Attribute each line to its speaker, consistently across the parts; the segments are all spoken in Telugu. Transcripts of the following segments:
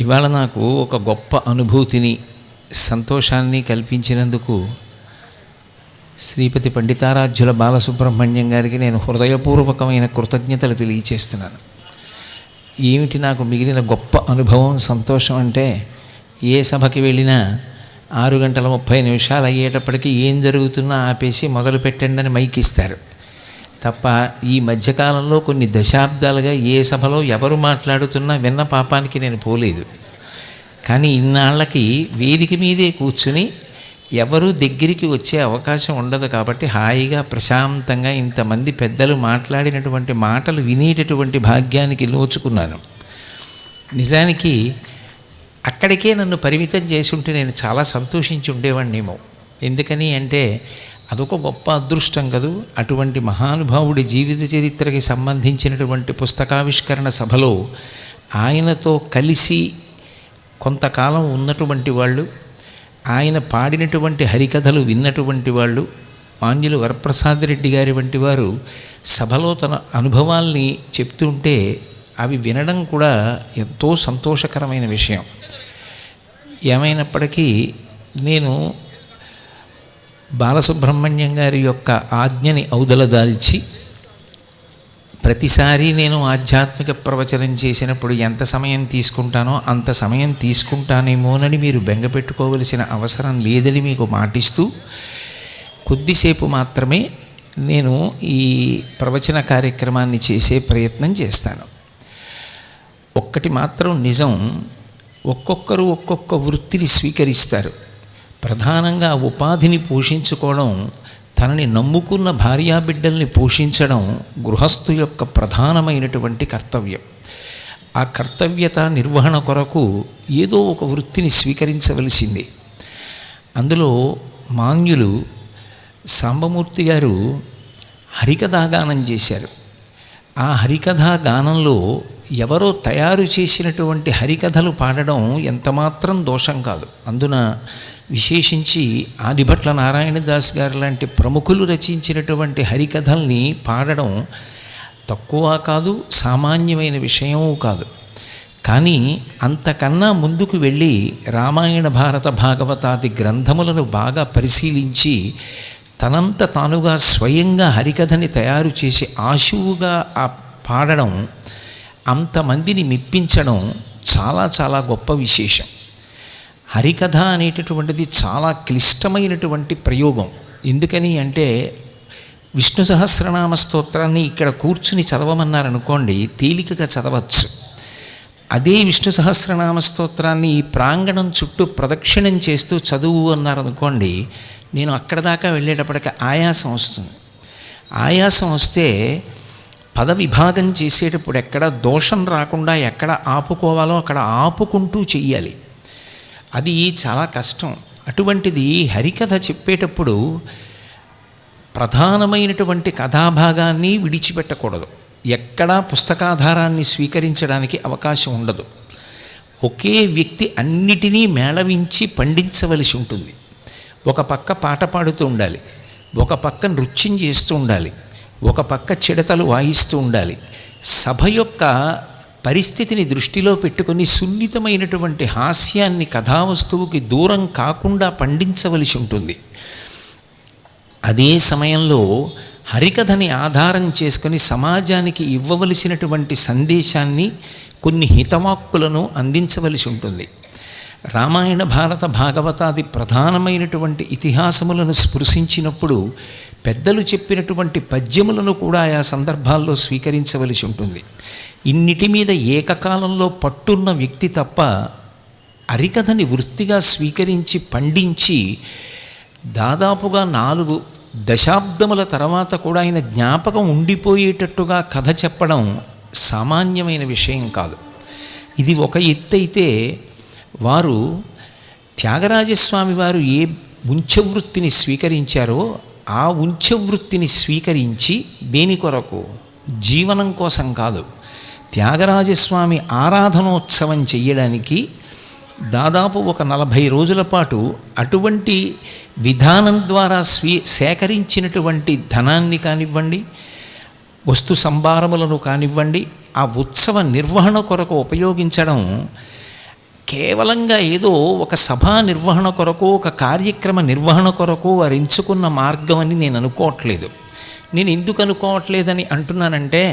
Speaker 1: ఇవాళ నాకు ఒక గొప్ప అనుభూతిని, సంతోషాన్ని కల్పించినందుకు శ్రీపతి పండితారాధ్యుల బాలసుబ్రహ్మణ్యం గారికి నేను హృదయపూర్వకమైన కృతజ్ఞతలు తెలియచేస్తున్నాను. ఏమిటి నాకు మిగిలిన గొప్ప అనుభవం, సంతోషం అంటే, ఏ సభకి వెళ్ళినా 6:30 అయ్యేటప్పటికీ ఏం జరుగుతున్నా ఆపేసి మొదలు పెట్టండి అని మైక్ ఇస్తారు తప్ప, ఈ మధ్యకాలంలో కొన్ని దశాబ్దాలుగా ఏ సభలో ఎవరు మాట్లాడుతున్నా విన్న పాపానికి నేను పోలేదు. కానీ ఇన్నాళ్ళకి వేదిక మీదే కూర్చుని ఎవరు దగ్గరికి వచ్చే అవకాశం ఉండదు కాబట్టి హాయిగా ప్రశాంతంగా ఇంతమంది పెద్దలు మాట్లాడినటువంటి మాటలు వినేటటువంటి భాగ్యానికి నోచుకున్నాను. నిజానికి అక్కడికే నన్ను పరిమితం చేసి ఉంటే నేను చాలా సంతోషించి ఉండేవాడినేమో. ఎందుకని అంటే అదొక గొప్ప అదృష్టం కదూ. అటువంటి మహానుభావుడి జీవిత చరిత్రకి సంబంధించినటువంటి పుస్తకావిష్కరణ సభలో ఆయనతో కలిసి కొంతకాలం ఉన్నటువంటి వాళ్ళు, ఆయన పాడినటువంటి హరికథలు విన్నటువంటి వాళ్ళు, మాన్యులు వరప్రసాద్ రెడ్డి గారి వంటి వారు సభలో తన అనుభవాల్ని చెప్తుంటే అవి వినడం కూడా ఎంతో సంతోషకరమైన విషయం. ఏమైనప్పటికీ నేను బాలసుబ్రహ్మణ్యం గారి యొక్క ఆజ్ఞని ఔదలదాల్చి ప్రతిసారి నేను ఆధ్యాత్మిక ప్రవచనం చేసినప్పుడు ఎంత సమయం తీసుకుంటానో అంత సమయం తీసుకుంటానేమోనని మీరు బెంగపెట్టుకోవలసిన అవసరం లేదని మీకు మాటిస్తూ కొద్దిసేపు మాత్రమే నేను ఈ ప్రవచన కార్యక్రమాన్ని చేసే ప్రయత్నం చేస్తాను. ఒక్కటి మాత్రం నిజం, ఒక్కొక్కరు ఒక్కొక్క వృత్తిని స్వీకరిస్తారు. ప్రధానంగా ఉపాధిని పోషించుకోవడం, తనని నమ్ముకున్న భార్యాబిడ్డల్ని పోషించడం గృహస్థు యొక్క ప్రధానమైనటువంటి కర్తవ్యం. ఆ కర్తవ్యత నిర్వహణ కొరకు ఏదో ఒక వృత్తిని స్వీకరించవలసింది. అందులో మాన్యులు సాంబమూర్తి గారు హరికథాగానం చేశారు. ఆ హరికథాగానంలో ఎవరో తయారు చేసినటువంటి హరికథలు పాడడం ఎంతమాత్రం దోషం కాదు. అందున విశేషించి ఆదిభట్ల నారాయణదాస్ గారు లాంటి ప్రముఖులు రచించినటువంటి హరికథల్ని పాడడం తక్కువ కాదు, సామాన్యమైన విషయమూ కాదు. కానీ అంతకన్నా ముందుకు వెళ్ళి రామాయణ భారత భాగవతాది గ్రంథములను బాగా పరిశీలించి తనంత తానుగా స్వయంగా హరికథని తయారు చేసి ఆశువుగా ఆ పాడడం, అంతమందిని మెప్పించడం చాలా చాలా గొప్ప విశేషం. హరికథ అనేటటువంటిది చాలా క్లిష్టమైనటువంటి ప్రయోగం. ఎందుకని అంటే విష్ణు సహస్రనామ స్తోత్రాన్ని ఇక్కడ కూర్చుని చదవమన్నారనుకోండి, తేలికగా చదవచ్చు. అదే విష్ణు సహస్రనామ స్తోత్రాన్ని ఈ ప్రాంగణం చుట్టూ ప్రదక్షిణం చేస్తూ చదువు అన్నారనుకోండి, నేను అక్కడ దాకా వెళ్ళేటప్పటికి ఆయాసం వస్తుంది. ఆయాసం వస్తే పద విభాగం చేసేటప్పుడు ఎక్కడ దోషం రాకుండా ఎక్కడ ఆపుకోవాలో అక్కడ ఆపుకుంటూ చెయ్యాలి. అది చాలా కష్టం. అటువంటిది హరికథ చెప్పేటప్పుడు ప్రధానమైనటువంటి కథాభాగాన్ని విడిచిపెట్టకూడదు. ఎక్కడా పుస్తకాధారాన్ని స్వీకరించడానికి అవకాశం ఉండదు. ఒకే వ్యక్తి అన్నిటినీ మేళవించి పండించవలసి ఉంటుంది. ఒక పక్క పాట పాడుతూ ఉండాలి, ఒక పక్క నృత్యం చేస్తూ ఉండాలి, ఒక పక్క చిడతలు వాయిస్తూ ఉండాలి. సభ యొక్క పరిస్థితిని దృష్టిలో పెట్టుకొని సున్నితమైనటువంటి హాస్యాన్ని కథావస్తువుకి దూరం కాకుండా పండించవలసి ఉంటుంది. అదే సమయంలో హరికథని ఆధారం చేసుకొని సమాజానికి ఇవ్వవలసినటువంటి సందేశాన్ని, కొన్ని హితవాక్కులను అందించవలసి ఉంటుంది. రామాయణ భారత భాగవతాది ప్రధానమైనటువంటి ఇతిహాసములను స్పృశించినప్పుడు పెద్దలు చెప్పినటువంటి పద్యములను కూడా ఆయా సందర్భాల్లో స్వీకరించవలసి ఉంటుంది. ఇన్నిటి మీద ఏకకాలంలో పట్టున్న వ్యక్తి తప్ప హరికథని వృత్తిగా స్వీకరించి పండించి దాదాపుగా 4 దశాబ్దముల తర్వాత కూడా ఆయన జ్ఞాపకం ఉండిపోయేటట్టుగా కథ చెప్పడం సామాన్యమైన విషయం కాదు. ఇది ఒక ఎత్తైతే, వారు త్యాగరాజస్వామి వారు ఏ ఉంచవృత్తిని స్వీకరించారో ఆ ఉంచవృత్తిని స్వీకరించి దేని కొరకు? జీవనం కోసం కాదు. త్యాగరాజస్వామి ఆరాధనోత్సవం చెయ్యడానికి దాదాపు ఒక 40 రోజుల పాటు అటువంటి విధానం ద్వారా సేకరించినటువంటి ధనాన్ని కానివ్వండి, వస్తు సంభారములను కానివ్వండి, ఆ ఉత్సవ నిర్వహణ కొరకు ఉపయోగించడం కేవలంగా ఏదో ఒక సభా నిర్వహణ కొరకు, ఒక కార్యక్రమ నిర్వహణ కొరకు వారు ఎంచుకున్న మార్గం అని నేను అనుకోవట్లేదు. నేను ఎందుకు అనుకోవట్లేదని అంటున్నానంటే,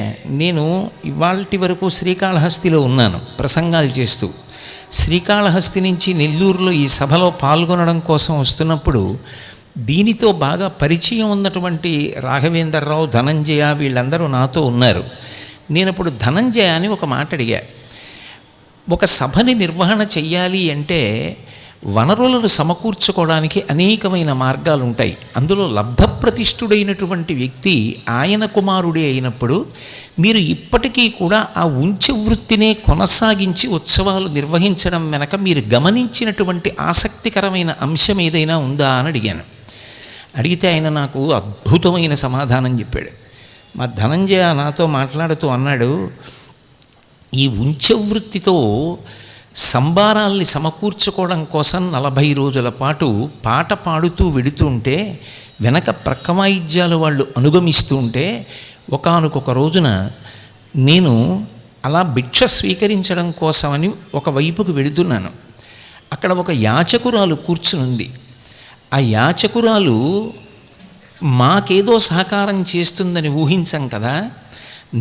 Speaker 1: నేను ఇవాల్టి వరకు శ్రీకాళహస్తిలో ఉన్నాను ప్రసంగాలు చేస్తూ. శ్రీకాళహస్తి నుంచి నెల్లూరులో ఈ సభలో పాల్గొనడం కోసం వస్తున్నప్పుడు దీనితో బాగా పరిచయం ఉన్నటువంటి రాఘవేంద్రరావు, ధనంజయ వీళ్ళందరూ నాతో ఉన్నారు. నేను ఇప్పుడు ధనంజయ అని ఒక మాట అడిగా. ఒక సభని నిర్వహణ చెయ్యాలి అంటే వనరులను సమకూర్చుకోవడానికి అనేకమైన మార్గాలు ఉంటాయి. అందులో లబ్ధప్రతిష్ఠుడైనటువంటి వ్యక్తి ఆయన కుమారుడే అయినప్పుడు మీరు ఇప్పటికీ కూడా ఆ ఉంచె వృత్తినే కొనసాగించి ఉత్సవాలు నిర్వహించడం వెనక మీరు గమనించినటువంటి ఆసక్తికరమైన అంశం ఏదైనా ఉందా అని అడిగాను. అడిగితే ఆయన నాకు అద్భుతమైన సమాధానం చెప్పాడు. మా ధనంజయ నాతో మాట్లాడుతూ అన్నాడు, ఈ ఉంచె వృత్తితో సంబారాల్ని సమకూర్చుకోవడం కోసం 40 రోజుల పాటు పాట పాడుతూ వెడుతుంటే వెనక ప్రక్కవాయిద్యాలు వాళ్ళు అనుగమిస్తూ ఉంటే ఒకానొక రోజున నేను అలా భిక్ష స్వీకరించడం కోసమని ఒకవైపుకు వెడుతున్నాను. అక్కడ ఒక యాచకురాలు కూర్చునుంది. ఆ యాచకురాలు మాకేదో సహకారం చేస్తుందని ఊహించం కదా,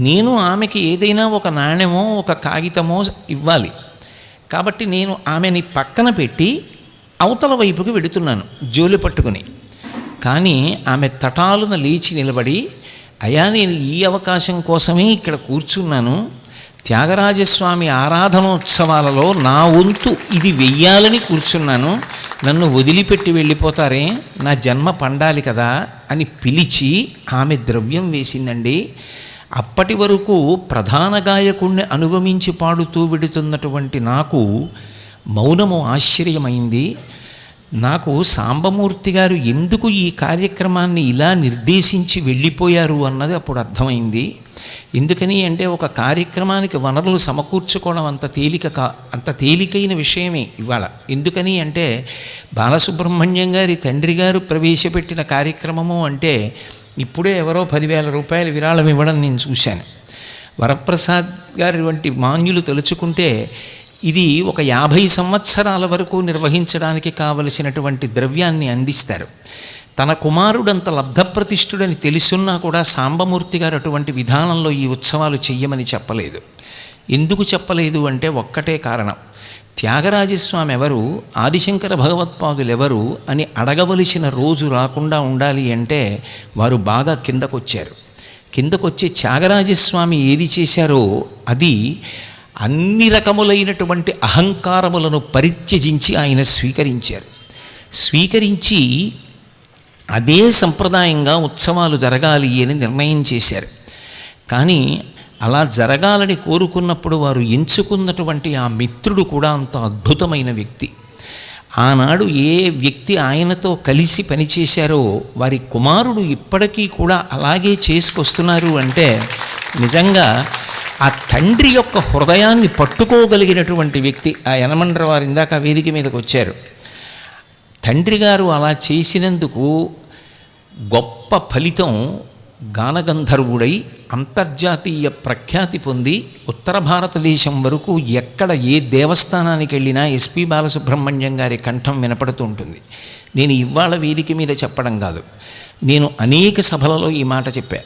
Speaker 1: నేను ఆమెకి ఏదైనా ఒక నాణ్యమో ఒక కాగితమో ఇవ్వాలి. కాబట్టి నేను ఆమెని పక్కన పెట్టి అవతల వైపుకి వెడుతున్నాను జోలి పట్టుకుని. కానీ ఆమె తటాలున లేచి నిలబడి, అయ్యా నేను ఈ అవకాశం కోసమే ఇక్కడ కూర్చున్నాను, త్యాగరాజస్వామి ఆరాధనోత్సవాలలో నా వంతు ఇది వెయ్యాలని కూర్చున్నాను, నన్ను వదిలిపెట్టి వెళ్ళిపోతారే, నా జన్మ పండాలి కదా అని పిలిచి ఆమె ద్రవ్యం వేసిందండి. అప్పటి వరకు ప్రధాన గాయకుణ్ణి అనుగమించి పాడుతూ వెడుతున్నటువంటి నాకు మౌనము ఆశ్చర్యమైంది. నాకు సాంబమూర్తి గారు ఎందుకు ఈ కార్యక్రమాన్ని ఇలా నిర్దేశించి వెళ్ళిపోయారు అన్నది అప్పుడు అర్థమైంది. ఎందుకని అంటే ఒక కార్యక్రమానికి వనరులు సమకూర్చుకోవడం అంత తేలికైన విషయమే ఇవాళ. ఎందుకని అంటే బాలసుబ్రహ్మణ్యం గారి తండ్రి గారు ప్రవేశపెట్టిన కార్యక్రమము అంటే ఇప్పుడే ఎవరో 10,000 రూపాయలు విరాళం ఇవ్వడం నేను చూశాను. వరప్రసాద్ గారి వంటి మాన్యులు తలుచుకుంటే ఇది ఒక 50 సంవత్సరాల వరకు నిర్వహించడానికి కావలసినటువంటి ద్రవ్యాన్ని అందిస్తారు. తన కుమారుడంత లబ్ధప్రతిష్ఠుడని తెలుసున్నా కూడా సాంబమూర్తి గారు అటువంటి విధానంలో ఈ ఉత్సవాలు చెయ్యమని చెప్పలేదు. ఎందుకు చెప్పలేదు అంటే ఒక్కటే కారణం, త్యాగరాజస్వామి ఎవరు, ఆదిశంకర భగవత్పాదులు ఎవరు అని అడగవలసిన రోజు రాకుండా ఉండాలి అంటే వారు బాగా కిందకొచ్చి త్యాగరాజస్వామి ఏది చేశారో అది అన్ని రకములైనటువంటి అహంకారములను పరిత్యజించి ఆయన స్వీకరించి అదే సంప్రదాయంగా ఉత్సవాలు జరగాలి అని నిర్ణయం చేశారు. కానీ అలా జరగాలని కోరుకున్నప్పుడు వారు ఎంచుకున్నటువంటి ఆ మిత్రుడు కూడా అంత అద్భుతమైన వ్యక్తి. ఆనాడు ఏ వ్యక్తి ఆయనతో కలిసి పనిచేశారో వారి కుమారుడు ఇప్పటికీ కూడా అలాగే చేసుకొస్తున్నారు అంటే నిజంగా ఆ తండ్రి యొక్క హృదయాన్ని పట్టుకోగలిగినటువంటి వ్యక్తి. ఆ యనమండ్ర వారు ఇందాక వేదిక మీదకి వచ్చారు. తండ్రి గారు అలా చేసినందుకు గొప్ప ఫలితం, గానగంధర్వుడై అంతర్జాతీయ ప్రఖ్యాతి పొంది ఉత్తర భారతదేశం వరకు ఎక్కడ ఏ దేవస్థానానికి వెళ్ళినా ఎస్పి బాలసుబ్రహ్మణ్యం గారి కంఠం వినపడుతూ ఉంటుంది. నేను ఇవాళ వేదిక మీద చెప్పడం కాదు, నేను అనేక సభలలో ఈ మాట చెప్పా.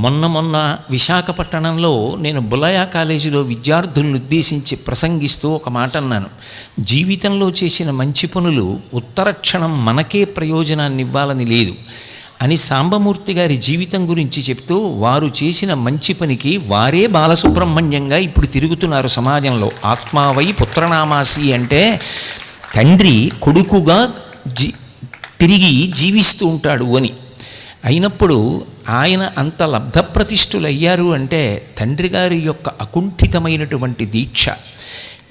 Speaker 1: మొన్న విశాఖపట్టణంలో నేను బులయా కాలేజీలో విద్యార్థులను ఉద్దేశించి ప్రసంగిస్తూ ఒక మాట అన్నాను, జీవితంలో చేసిన మంచి పనులు ఉత్తరక్షణం మనకే ప్రయోజనాన్ని ఇవ్వాలని లేదు అని సాంబమూర్తి గారి జీవితం గురించి చెప్తూ వారు చేసిన మంచి పనికి వారే బాలసుబ్రహ్మణ్యంగా ఇప్పుడు తిరుగుతున్నారు సమాజంలో. ఆత్మావై పుత్రనామాసి అంటే తండ్రి కొడుకుగా తిరిగి జీవిస్తూ ఉంటాడు అని. అయినప్పుడు ఆయన అంత లబ్ధప్రతిష్ఠులయ్యారు అంటే తండ్రి గారి యొక్క అకుంఠితమైనటువంటి దీక్ష.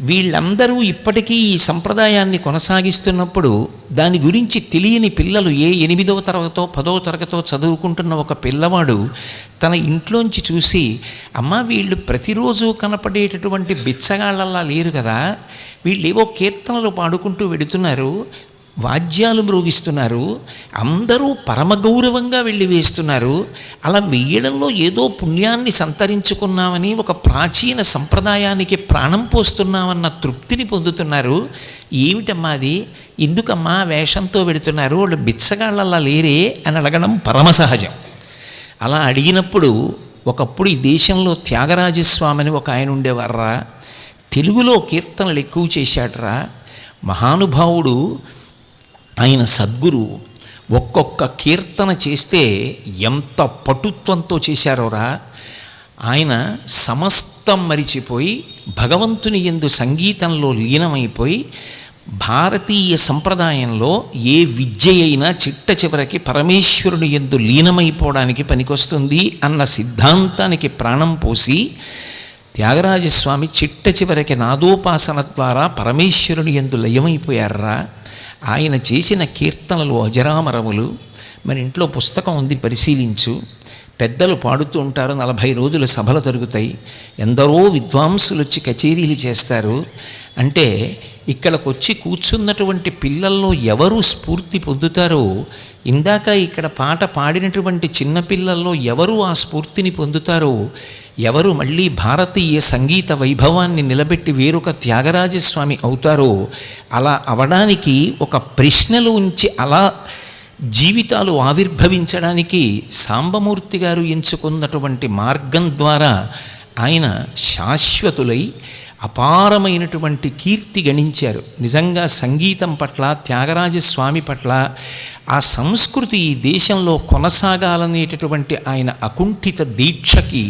Speaker 1: వీళ్ళందరూ ఇప్పటికీ ఈ సంప్రదాయాన్ని కొనసాగిస్తున్నప్పుడు దాని గురించి తెలియని పిల్లలు, ఏ 8వ తరగతో 10వ తరగతో చదువుకుంటున్న ఒక పిల్లవాడు తన ఇంట్లోంచి చూసి, అమ్మ వీళ్ళు ప్రతిరోజు కనపడేటటువంటి బిచ్చగాళ్ళల్లా లేరు కదా, వీళ్ళు ఏవో కీర్తనలు పాడుకుంటూ వెడుతున్నారు, వాద్యాలు మ్రోగిస్తున్నారు, అందరూ పరమగౌరవంగా వెళ్ళి వేస్తున్నారు. అలా వేయడంలో ఏదో పుణ్యాన్ని సంతరించుకున్నామని, ఒక ప్రాచీన సంప్రదాయానికి ప్రాణం పోస్తున్నామన్న తృప్తిని పొందుతున్నారు. ఏమిటమ్మా అది, ఎందుకమ్మా వేషంతో వెడుతున్నారు, వాళ్ళు బిచ్చగాళ్ళలా లేరే అని అడగడం పరమసహజం. అలా అడిగినప్పుడు, ఒకప్పుడు ఈ దేశంలో త్యాగరాజస్వామిని ఒక ఆయన ఉండేవారా, తెలుగులో కీర్తనలు ఎక్కువ చేశాడరా, మహానుభావుడు, ఆయన సద్గురు. ఒక్కొక్క కీర్తన చేస్తే ఎంత పటుత్వంతో చేశారోరా. ఆయన సమస్తం మరిచిపోయి భగవంతుని యందు సంగీతంలో లీనమైపోయి, భారతీయ సంప్రదాయంలో ఏ విద్య అయినా చిట్ట చివరికి పరమేశ్వరుని యందు లీనమైపోవడానికి పనికొస్తుంది అన్న సిద్ధాంతానికి ప్రాణం పోసి త్యాగరాజస్వామి చిట్ట చివరికి నాదోపాసన ద్వారా పరమేశ్వరుని యందు లయమైపోయారా. ఆయన చేసిన కీర్తనలు అజరామరములు. మన ఇంట్లో పుస్తకం ఉంది, పరిశీలించు. పెద్దలు పాడుతూ ఉంటారు, 40 రోజులు సభలు జరుగుతాయి, ఎందరో విద్వాంసులు వచ్చి కచేరీలు చేస్తారు. అంటే ఇక్కడికి వచ్చి కూర్చున్నటువంటి పిల్లల్లో ఎవరు స్ఫూర్తి పొందుతారో, ఇందాక ఇక్కడ పాట పాడినటువంటి చిన్నపిల్లల్లో ఎవరు ఆ స్ఫూర్తిని పొందుతారో, ఎవరు మళ్ళీ భారతీయ సంగీత వైభవాన్ని నిలబెట్టి వేరొక త్యాగరాజస్వామి అవుతారో, అలా అవడానికి ఒక ప్రశ్నలో ఉంచి అలా జీవితాలు ఆవిర్భవించడానికి సాంబమూర్తి గారు ఎంచుకున్నటువంటి మార్గం ద్వారా ఆయన శాశ్వతులై అపారమైనటువంటి కీర్తి గణించారు. నిజంగా సంగీతం పట్ల, త్యాగరాజస్వామి పట్ల ఆ సంస్కృతి ఈ దేశంలో కొనసాగాలనేటటువంటి ఆయన అకుంఠిత దీక్షకి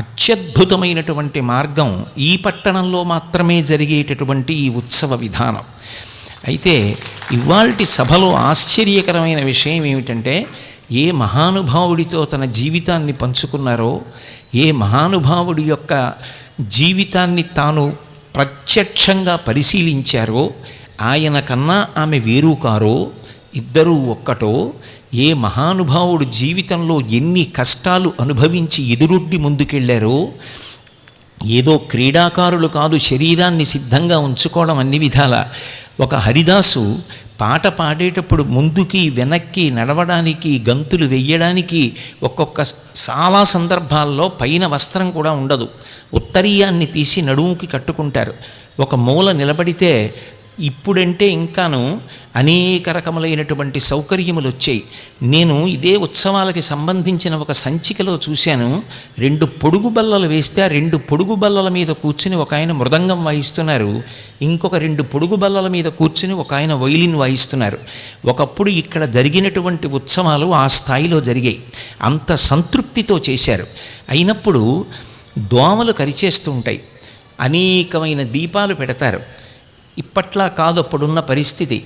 Speaker 1: అత్యద్భుతమైనటువంటి మార్గం ఈ పట్టణంలో మాత్రమే జరిగేటటువంటి ఈ ఉత్సవ విధానం. అయితే ఇవాల్టి సభలో ఆశ్చర్యకరమైన విషయం ఏమిటంటే, ఏ మహానుభావుడితో తన జీవితాన్ని పంచుకున్నారో, ఏ మహానుభావుడి యొక్క జీవితాన్ని తాను ప్రత్యక్షంగా పరిశీలించారో, ఆయన కన్నా ఆమె వేరు కారో, ఇద్దరూ ఒక్కటో, ఏ మహానుభావుడు జీవితంలో ఎన్ని కష్టాలు అనుభవించి ఎదురొడ్డి ముందుకెళ్ళారో, ఏదో క్రీడాకారులు కాదు, శరీరాన్ని సిద్ధంగా ఉంచుకోవడం అన్ని విధాల. ఒక హరిదాసు పాట పాడేటప్పుడు ముందుకి వెనక్కి నడవడానికి, గంతులు వెయ్యడానికి చాలా సందర్భాల్లో పైన వస్త్రం కూడా ఉండదు, ఉత్తరీయాన్ని తీసి నడుముకి కట్టుకుంటారు. ఒక మూల నిలబడితే, ఇప్పుడంటే ఇంకాను అనేక రకములైనటువంటి సౌకర్యములు వచ్చాయి. నేను ఇదే ఉత్సవాలకి సంబంధించిన ఒక సంచికలో చూశాను, 2 పొడుగు బల్లలు వేస్తే ఆ 2 పొడుగు బల్లల మీద కూర్చుని ఒక ఆయన మృదంగం వాయిస్తున్నారు, ఇంకొక 2 పొడుగు బల్లల మీద కూర్చుని ఒక ఆయన వైలిన్ వాయిస్తున్నారు. ఒకప్పుడు ఇక్కడ జరిగినటువంటి ఉత్సవాలు ఆ స్థాయిలో జరిగాయి, అంత సంతృప్తితో చేశారు. అయినప్పుడు దోమలు కరిచేస్తూ ఉంటాయి, అనేకమైన దీపాలు పెడతారు. ఇప్పట్లా కాదు అప్పుడున్న పరిస్థితి.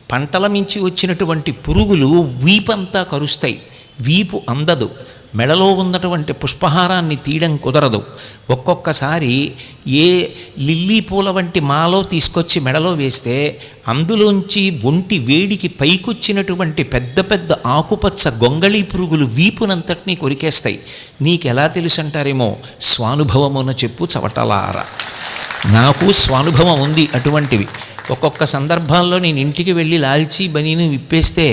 Speaker 1: పంటల మించి వచ్చినటువంటి పురుగులు వీపంతా కరుస్తాయి, వీపు అందదు, మెడలో ఉన్నటువంటి పుష్పహారాన్ని తీయడం కుదరదు. ఒక్కొక్కసారి ఏ లిల్లీ పూల వంటి మాలో తీసుకొచ్చి మెడలో వేస్తే అందులోంచి ఒంటి వేడికి పైకొచ్చినటువంటి పెద్ద పెద్ద ఆకుపచ్చ గొంగళీ పురుగులు వీపునంతటినీ కొరికేస్తాయి. నీకెలా తెలుసు అంటారేమో, స్వానుభవమున చెప్పు చవటలారా. నాకు స్వానుభవం ఉంది అటువంటివి. ఒక్కొక్క సందర్భాల్లో నేను ఇంటికి వెళ్ళి లాల్చీ బనీను విప్పేస్తే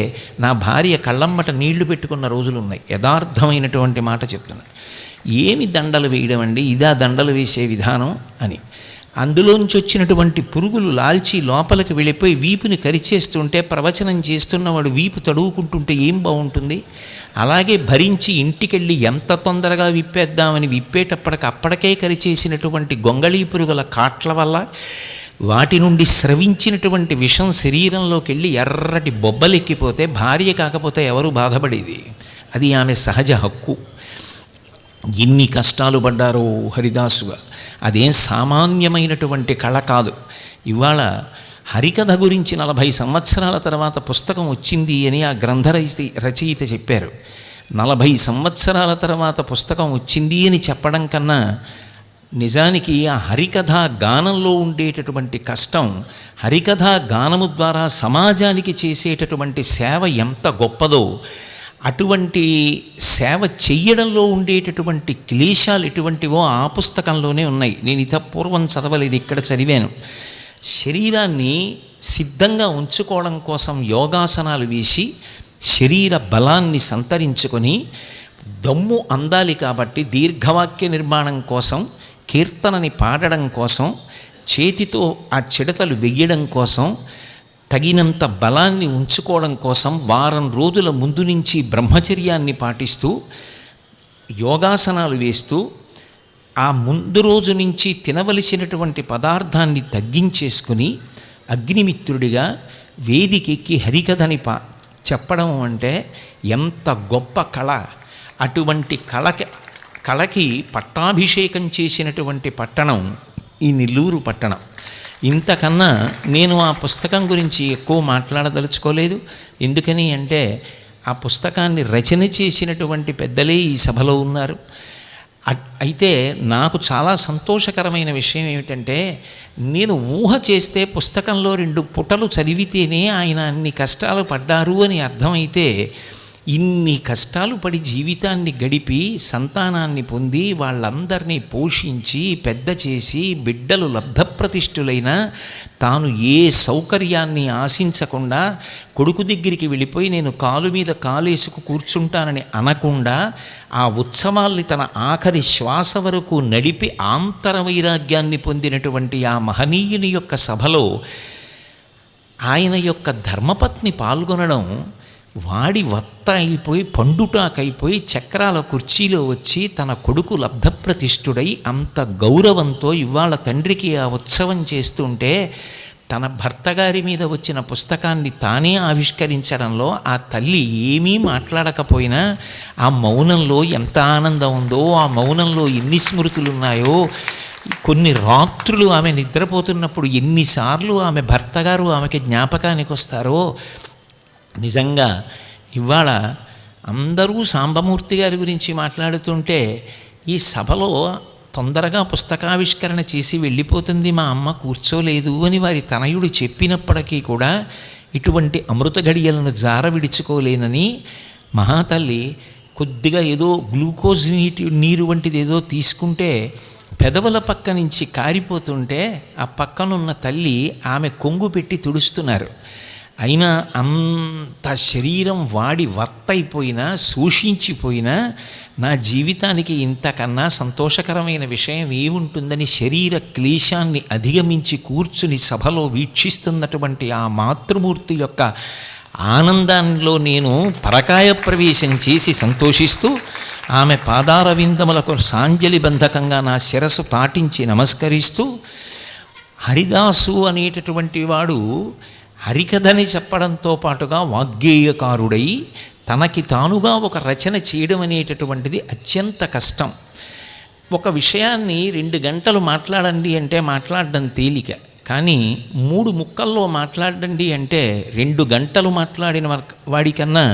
Speaker 1: నా భార్య కళ్ళమ్మట నీళ్లు పెట్టుకున్న రోజులు ఉన్నాయి. యథార్థమైనటువంటి మాట చెప్తున్నా. ఏమి దండలు వేయడం అండి, ఇదా దండలు వేసే విధానం అని. అందులోంచి వచ్చినటువంటి పురుగులు లాల్చి లోపలికి వెళ్ళిపోయి వీపుని కరిచేస్తుంటే, ప్రవచనం చేస్తున్నవాడు వీపు తడువుకుంటుంటే ఏం బాగుంటుంది. అలాగే భరించి ఇంటికెళ్ళి ఎంత తొందరగా విప్పేద్దామని విప్పేటప్పటికి అప్పటికే కరిచేసినటువంటి గొంగళీ పురుగుల కాట్ల వల్ల వాటి నుండి స్రవించినటువంటి విషం శరీరంలోకి వెళ్ళి ఎర్రటి బొబ్బలెక్కిపోతే భార్య కాకపోతే ఎవరు బాధపడేది? అది ఆమె సహజ హక్కు. ఎన్ని కష్టాలు పడ్డారో హరిదాసుగా. అదేం సామాన్యమైనటువంటి కళ కాదు. ఇవాళ హరికథ గురించి 40 సంవత్సరాల తర్వాత పుస్తకం వచ్చింది అని ఆ గ్రంథ రచయిత చెప్పారు. 40 సంవత్సరాల తర్వాత పుస్తకం వచ్చింది అని చెప్పడం కన్నా నిజానికి ఆ హరికథా గానంలో ఉండేటటువంటి కష్టం, హరికథా గానము ద్వారా సమాజానికి చేసేటటువంటి సేవ ఎంత గొప్పదో, అటువంటి సేవ చెయ్యడంలో ఉండేటటువంటి క్లేశాలు ఎటువంటివో ఆ పుస్తకంలోనే ఉన్నాయి. నేను పూర్వం చదవలేదు, ఇక్కడ చదివాను. శరీరాన్ని సిద్ధంగా ఉంచుకోవడం కోసం యోగాసనాలు వేసి శరీర బలాన్ని సంతరించుకొని దమ్ము అందాలి కాబట్టి దీర్ఘవాక్య నిర్మాణం కోసం, కీర్తనని పాడడం కోసం, చేతితో ఆ చిడతలు వెయ్యడం కోసం, తగినంత బలాన్ని ఉంచుకోవడం కోసం వారం రోజుల ముందు నుంచి బ్రహ్మచర్యాన్ని పాటిస్తూ యోగాసనాలు వేస్తూ ఆ ముందు రోజు నుంచి తినవలసినటువంటి పదార్థాన్ని తగ్గించేసుకుని అగ్నిమిత్రుడిగా వేదికెక్కి హరికథని చెప్పడం అంటే ఎంత గొప్ప కళ. అటువంటి కళకి పట్టాభిషేకం చేసినటువంటి పట్టణం ఈ నెల్లూరు పట్టణం. ఇంతకన్నా నేను ఆ పుస్తకం గురించి ఎక్కువ మాట్లాడదలుచుకోలేదు. ఎందుకని అంటే ఆ పుస్తకాన్ని రచన చేసినటువంటి పెద్దలే ఈ సభలో ఉన్నారు. అయితే నాకు చాలా సంతోషకరమైన విషయం ఏమిటంటే, నేను ఊహ చేస్తే పుస్తకంలో 2 పుటలు చదివితేనే ఆయన అన్ని కష్టాలు పడ్డారు అని అర్థమైతే, ఇన్ని కష్టాలు పడి జీవితాన్ని గడిపి సంతానాన్ని పొంది వాళ్ళందరినీ పోషించి పెద్ద చేసి బిడ్డలు లబ్ధప్రతిష్ఠులైన తాను ఏ సౌకర్యాన్ని ఆశించకుండా కొడుకు దగ్గరికి వెళ్ళిపోయి నేను కాలు మీద కాలేసుకు కూర్చుంటానని అనకుండా ఆ ఉత్సవాల్ని తన ఆఖరి శ్వాస వరకు నడిపి ఆంతరవైరాగ్యాన్ని పొందినటువంటి ఆ మహనీయుని యొక్క సభలో ఆయన యొక్క ధర్మపత్ని పాల్గొనడం, వాడి వత్త అయిపోయి పండుటాకైపోయి చక్రాల కుర్చీలో వచ్చి తన కొడుకు లబ్ధప్రతిష్ఠుడై అంత గౌరవంతో ఇవాళ తండ్రికి ఆ ఉత్సవం చేస్తుంటే, తన భర్త గారి మీద వచ్చిన పుస్తకాన్ని తానే ఆవిష్కరించడంలో ఆ తల్లి ఏమీ మాట్లాడకపోయినా ఆ మౌనంలో ఎంత ఆనందం ఉందో, ఆ మౌనంలో ఎన్ని స్మృతులు ఉన్నాయో, కొన్ని రాత్రులు ఆమె నిద్రపోతున్నప్పుడు ఎన్నిసార్లు ఆమె భర్త గారు ఆమెకి జ్ఞాపకానికి వస్తారో. నిజంగా ఇవాళ అందరూ సాంబమూర్తి గారి గురించి మాట్లాడుతుంటే ఈ సభలో తొందరగా పుస్తకావిష్కరణ చేసి వెళ్ళిపోతుంది మా అమ్మ కూర్చోలేదు అని వారి తనయుడు చెప్పినప్పటికీ కూడా ఇటువంటి అమృత గడియలను జార విడుచుకోలేనని మహాతల్లి కొద్దిగా ఏదో గ్లూకోజ్ నీరు వంటిది ఏదో తీసుకుంటే పెదవుల పక్క నుంచి కారిపోతుంటే ఆ పక్కనున్న తల్లి ఆమె కొంగు పెట్టి తుడుస్తున్నారు. అయినా అంత శరీరం వాడి వత్తైపోయినా శోషించిపోయినా నా జీవితానికి ఇంతకన్నా సంతోషకరమైన విషయం ఏముంటుందని శరీర క్లేశాన్ని అధిగమించి కూర్చుని సభలో వీక్షిస్తున్నటువంటి ఆ మాతృమూర్తి యొక్క ఆనందంలో నేను పరకాయ ప్రవేశం చేసి సంతోషిస్తూ ఆమె పాదారవిందములకు సాంజలి బంధకంగా నా శిరస్సు తాటించి నమస్కరిస్తూ, హరిదాసు అనేటటువంటి వాడు హరికథని చెప్పడంతో పాటుగా వాగ్గేయకారుడై తనకి తానుగా ఒక రచన చేయడం అనేటటువంటిది అత్యంత కష్టం. ఒక విషయాన్ని 2 గంటలు మాట్లాడండి అంటే మాట్లాడడం తేలిక, కానీ 3 ముక్కల్లో మాట్లాడండి అంటే 2 గంటలు మాట్లాడిన వాడికన్నా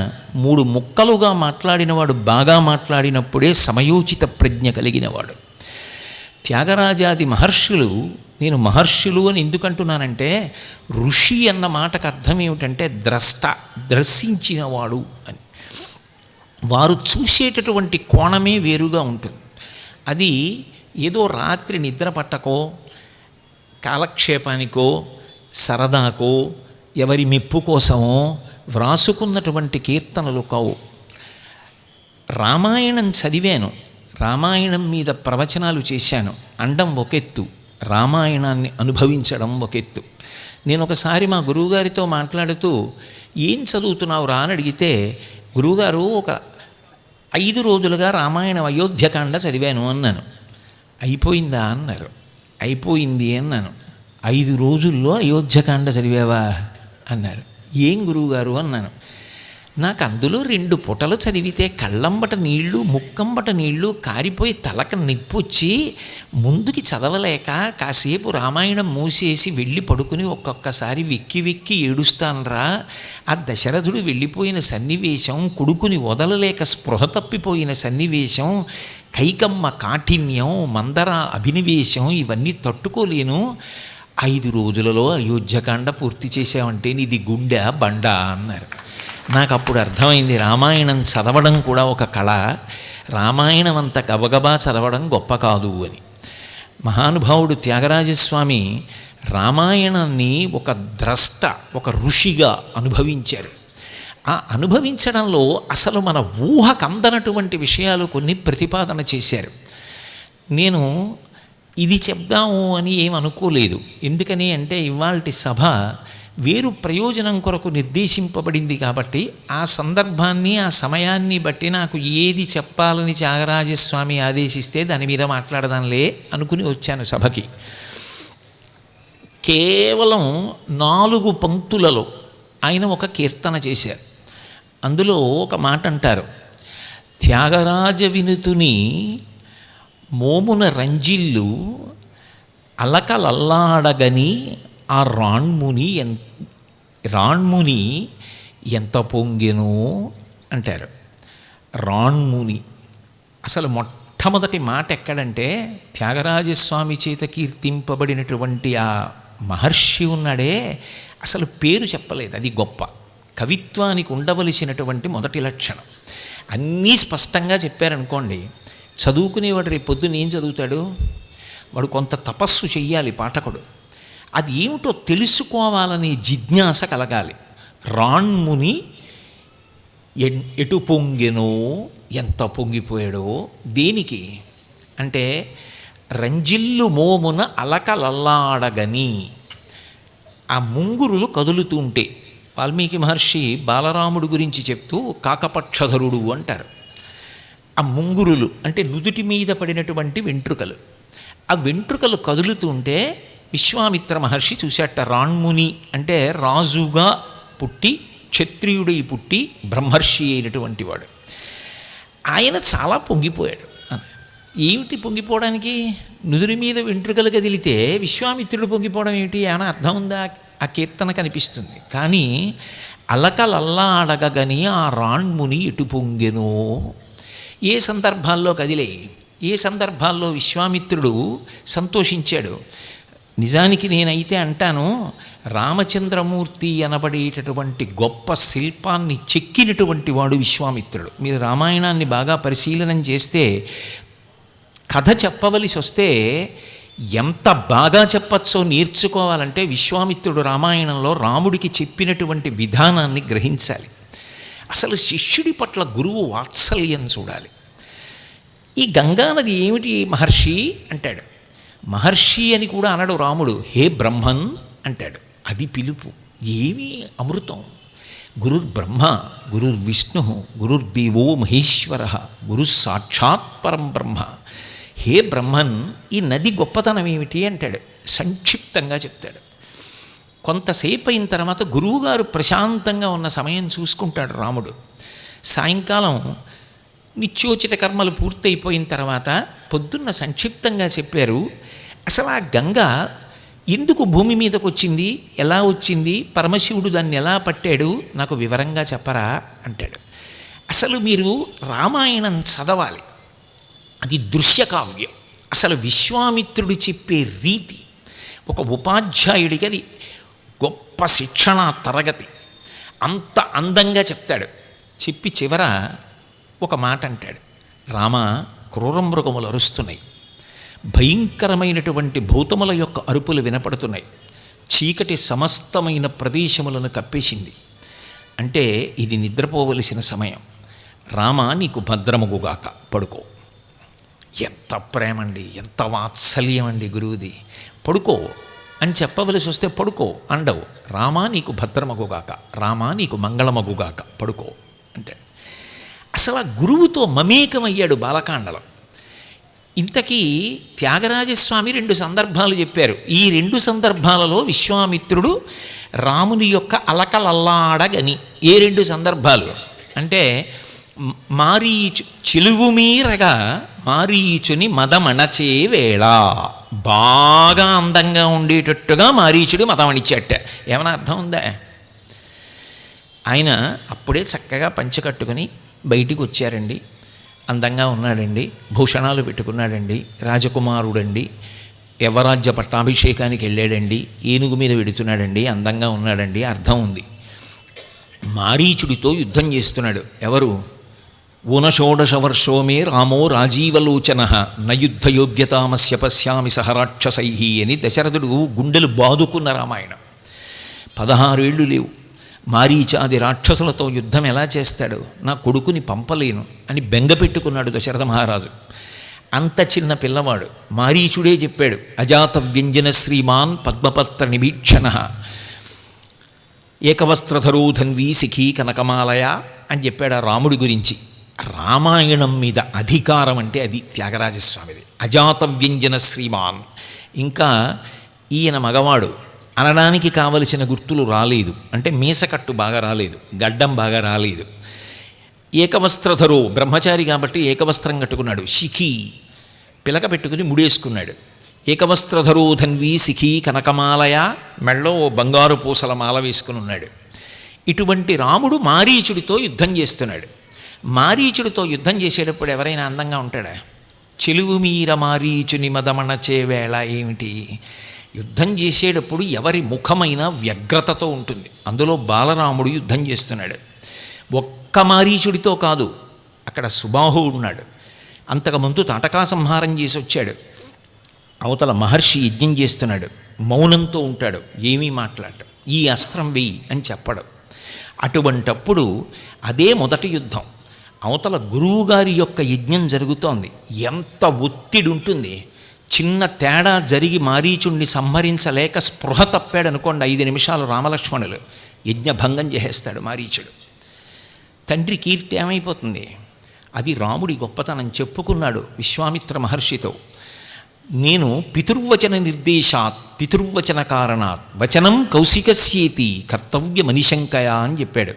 Speaker 1: 3 ముక్కలుగా మాట్లాడినవాడు బాగా మాట్లాడినప్పుడే సమయోచిత ప్రజ్ఞ కలిగినవాడు. త్యాగరాజాది మహర్షులు, నేను మహర్షులు అని ఎందుకంటున్నానంటే ఋషి అన్న మాటకు అర్థం ఏమిటంటే ద్రష్ట, దర్శించినవాడు అని. వారు చూసేటటువంటి కోణమే వేరుగా ఉంటుంది. అది ఏదో రాత్రి నిద్ర పట్టకో, కాలక్షేపానికో, సరదాకో, ఎవరి మెప్పు కోసమో వ్రాసుకున్నటువంటి కీర్తనలు కావు. రామాయణం చదివాను, రామాయణం మీద ప్రవచనాలు చేశాను అండం ఒకెత్తు, రామాయణాన్ని అనుభవించడం ఒకెత్తు. నేను ఒకసారి మా గురువుగారితో మాట్లాడుతూ ఏం చదువుతున్నావు రా అని అడిగితే, గురువుగారు ఒక 5 రోజులుగా రామాయణం అయోధ్యకాండ చదివాను అన్నాను. అయిపోయిందా అన్నారు. అయిపోయింది అన్నాను. 5 రోజుల్లో అయోధ్యకాండ చదివావా అన్నారు. ఏం గురువుగారు అన్నాను. నాకు అందులో 2 పుటలు చదివితే కళ్ళంబట నీళ్లు ముక్కంబట నీళ్లు కారిపోయి తలకు నిప్పొచ్చి ముందుకి చదవలేక కాసేపు రామాయణం మూసేసి వెళ్ళి పడుకుని ఒక్కొక్కసారి వెక్కి వెక్కి ఏడుస్తానరా. ఆ దశరథుడు వెళ్ళిపోయిన సన్నివేశం, కొడుకుని వదలలేక స్పృహ తప్పిపోయిన సన్నివేశం, కైకమ్మ కాఠిన్యం, మందర అభినివేశం, ఇవన్నీ తట్టుకోలేను. 5 రోజులలో అయోధ్యకాండ పూర్తి చేసావంటే నీది గుండె బండ అన్నారు. నాకు అప్పుడు అర్థమైంది, రామాయణం చదవడం కూడా ఒక కళ, రామాయణం అంత గబగబా చదవడం గొప్ప కాదు అని. మహానుభావుడు త్యాగరాజస్వామి రామాయణాన్ని ఒక ద్రష్ట, ఒక ఋషిగా అనుభవించారు. ఆ అనుభవించడంలో అసలు మన ఊహకు అందనటువంటి విషయాలు కొన్ని ప్రతిపాదన చేశారు. నేను ఇది చెప్దాము అని ఏమనుకోలేదు. ఎందుకని అంటే ఇవాల్టి సభ వేరు ప్రయోజనం కొరకు నిర్దేశింపబడింది కాబట్టి ఆ సందర్భాన్ని, ఆ సమయాన్ని బట్టి నాకు ఏది చెప్పాలని త్యాగరాజస్వామి ఆదేశిస్తే దాని మీద మాట్లాడదాంలే అనుకుని వచ్చాను సభకి. కేవలం 4 పంక్తులలో ఆయన ఒక కీర్తన చేశారు. అందులో ఒక మాట అంటారు, త్యాగరాజ వినుతుని మోమున రంజిల్లు అలకలల్లాడగని ఆ రాణ్ముని ఎంత పొంగెనో అంటారు. రాణ్ముని అసలు మొట్టమొదటి మాట ఎక్కడంటే, త్యాగరాజస్వామి చేత కీర్తింపబడినటువంటి ఆ మహర్షి ఉన్నాడే, అసలు పేరు చెప్పలేదు. అది గొప్ప కవిత్వానికి ఉండవలసినటువంటి మొదటి లక్షణం. అన్నీ స్పష్టంగా చెప్పారనుకోండి, చదువుకునేవాడు రేపు పొద్దున్న ఏం చదువుతాడు? వాడు కొంత తపస్సు చెయ్యాలి పాఠకుడు. అది ఏమిటో తెలుసుకోవాలనే జిజ్ఞాస కలగాలి. రాణ్ముని ఎటు పొంగెనో, ఎంత పొంగిపోయాడో. దేనికి అంటే రంజిల్లు మోమున అలకలల్లాడగని, ఆ ముంగురులు కదులుతుంటే, వాల్మీకి మహర్షి బాలరాముడు గురించి చెప్తూ కాకపక్షధరుడు అంటారు. ఆ ముంగురులు అంటే నుదుటి మీద పడినటువంటి వెంట్రుకలు. ఆ వెంట్రుకలు కదులుతుంటే విశ్వామిత్ర మహర్షి చూశాట. రాణ్ముని అంటే రాజుగా పుట్టి, క్షత్రియుడై పుట్టి బ్రహ్మర్షి అయినటువంటి వాడు. ఆయన చాలా పొంగిపోయాడు. ఏమిటి పొంగిపోవడానికి? నుదురి మీద వెంట్రుకలు కదిలితే విశ్వామిత్రుడు పొంగిపోవడం ఏమిటి? ఏమైనా అర్థం ఉందా? ఆ కీర్తన కనిపిస్తుంది. కానీ అలకలల్లాడగని ఆ రాణ్ముని ఎటు పొంగెనో. ఏ సందర్భాల్లో కదిలే, ఏ సందర్భాల్లో విశ్వామిత్రుడు సంతోషించాడు. నిజానికి నేనైతే అంటాను, రామచంద్రమూర్తి అనబడేటటువంటి గొప్ప శిల్పాన్ని చెక్కినటువంటి వాడు విశ్వామిత్రుడు. మీరు రామాయణాన్ని బాగా పరిశీలనం చేస్తే, కథ చెప్పవలసి వస్తే ఎంత బాగా చెప్పచ్చో నేర్చుకోవాలంటే విశ్వామిత్రుడు రామాయణంలో రాముడికి చెప్పినటువంటి విధానాన్ని గ్రహించాలి. అసలు శిష్యుడి పట్ల గురువు వాత్సల్యం చూడాలి. ఈ గంగానది ఏమిటి మహర్షి అంటాడు. మహర్షి అని కూడా అనడు రాముడు, హే బ్రహ్మన్ అంటాడు. అది పిలుపు. ఏమి అమృతం! గురుర్బ్రహ్మ, గురుర్విష్ణు, గురుర్దేవో మహేశ్వర, గురు సాక్షాత్ పరం బ్రహ్మ. హే బ్రహ్మన్, ఈ నది గొప్పతనం ఏమిటి అంటాడు. సంక్షిప్తంగా చెప్తాడు. కొంతసేపు అయిన తర్వాత గురువుగారు ప్రశాంతంగా ఉన్న సమయం చూసుకుంటాడు రాముడు. సాయంకాలం నిత్యోచిత కర్మలు పూర్తయిపోయిన తర్వాత పొద్దున్న సంక్షిప్తంగా చెప్పారు. అసలు ఆ గంగ ఎందుకు భూమి మీదకు వచ్చింది, ఎలా వచ్చింది, పరమశివుడు దాన్ని ఎలా పట్టాడు, నాకు వివరంగా చెప్పరా అంటాడు. అసలు మీరు రామాయణం చదవాలి. అది దృశ్యకావ్యం. అసలు విశ్వామిత్రుడు చెప్పే రీతి ఒక ఉపాధ్యాయుడికి అది గొప్ప శిక్షణ తరగతి. అంత అందంగా చెప్తాడు. చెప్పి చివర ఒక మాట అంటాడు, రామ, క్రూరమృగములు అరుస్తున్నాయి, భయంకరమైనటువంటి భూతముల యొక్క అరుపులు వినపడుతున్నాయి, చీకటి సమస్తమైన ప్రదేశములను కప్పేసింది. అంటే ఇది నిద్రపోవలసిన సమయం. రామ, నీకు భద్రమగుగాక, పడుకో. ఎంత ప్రేమండి, ఎంత వాత్సల్యం అండి గురువుది. పడుకో అని చెప్పవలసి వస్తే పడుకో అండవు. రామా నీకు భద్రమగుగాక, రామా నీకు మంగళమగుగాక, పడుకో అంటే. అసలు ఆ గురువుతో మమేకమయ్యాడు బాలకాండలో. ఇంతకీ త్యాగరాజస్వామి 2 సందర్భాలు చెప్పారు. ఈ 2 సందర్భాలలో విశ్వామిత్రుడు రాముని యొక్క అలకలల్లాడగని. ఏ 2 సందర్భాలు అంటే, మారీచు చిలువు మీరగా మారీచుని మదమణచే వేళ, బాగా అందంగా ఉండేటట్టుగా మారీచుడు మదమణిచ్చట. ఏమైనా అర్థం ఉందా? ఆయన అప్పుడే చక్కగా పంచె కట్టుకుని బయటికి వచ్చారండి. అందంగా ఉన్నాడండి, భూషణాలు పెట్టుకున్నాడండి, రాజకుమారుడండి, యవరాజ్య పట్టాభిషేకానికి వెళ్ళాడండి, ఏనుగు మీద వెడుతున్నాడండి, అందంగా ఉన్నాడండి, అర్థం ఉంది. మారీచుడితో యుద్ధం చేస్తున్నాడు. ఎవరు?
Speaker 2: ఊనషోడశవర్షో మే రామో రాజీవలోచన నయుద్ధయోగ్యతామస్య పశ్యామి సహరాక్షసై అని దశరథుడు గుండెలు బాదుకున్న రామాయణం. 16 ఏళ్ళు లేవు. మారీచాది రాక్షసులతో యుద్ధం ఎలా చేస్తాడు, నా కొడుకుని పంపలేను అని బెంగ పెట్టుకున్నాడు దశరథ మహారాజు. అంత చిన్న పిల్లవాడు. మారీచుడే చెప్పాడు, అజాత వ్యంజన శ్రీమాన్ పద్మపత్ర నిభీక్షణ ఏకవస్త్రధరో ధన్వీ శిఖీ కనకమాలయ అని చెప్పాడు ఆ రాముడి గురించి. రామాయణం మీద అధికారం అంటే అది త్యాగరాజస్వామిది. అజాత వ్యంజన శ్రీమాన్. ఇంకా ఈయన మగవాడు అనడానికి కావలసిన గుర్తులు రాలేదు, అంటే మీసకట్టు బాగా రాలేదు, గడ్డం బాగా రాలేదు. ఏకవస్త్రధరో, బ్రహ్మచారి కాబట్టి ఏకవస్త్రం కట్టుకున్నాడు. శిఖీ, పిలక పెట్టుకుని ముడేసుకున్నాడు. ఏకవస్త్రధరో ధన్వీ శిఖీ కనకమాలయ, మెళ్ళో బంగారు పూసల మాల వేసుకుని ఉన్నాడు. ఇటువంటి రాముడు మారీచుడితో యుద్ధం చేస్తున్నాడు. మారీచుడితో యుద్ధం చేసేటప్పుడు ఎవరైనా అందంగా ఉంటాడా? చెలువు మీర మారీచుని మదమణ చేవేళ ఏమిటి? యుద్ధం చేసేటప్పుడు ఎవరి ముఖమైన వ్యగ్రతతో ఉంటుంది. అందులో బాలరాముడు యుద్ధం చేస్తున్నాడు. ఒక్క మారీచుడితో కాదు, అక్కడ సుబాహు ఉన్నాడు. అంతకుముందు తాటకా సంహారం చేసి వచ్చాడు. అవతల మహర్షి యజ్ఞం చేస్తున్నాడు. మౌనంతో ఉంటాడు, ఏమీ మాట్లాడడు. ఈ అస్త్రం వెయ్యి అని చెప్పడు. అటువంటప్పుడు అదే మొదటి యుద్ధం. అవతల గురువుగారి యొక్క యజ్ఞం జరుగుతోంది. ఎంత ఒత్తిడి ఉంటుంది. చిన్న తేడా జరిగి మారీచుణ్ణి సంహరించలేక స్పృహ తప్పాడనుకోండి, 5 నిమిషాలు రామలక్ష్మణులు యజ్ఞభంగం చేసేస్తాడు మారీచుడు. తండ్రి కీర్తి ఏమైపోతుంది? అది రాముడి గొప్పతనం. చెప్పుకున్నాడు విశ్వామిత్ర మహర్షితో, నేను పితుర్వచన నిర్దేశాత్ పితుర్వచన కారణాత్ వచనం కౌశికస్యేతి కర్తవ్య మనిశంకయా అని చెప్పాడు.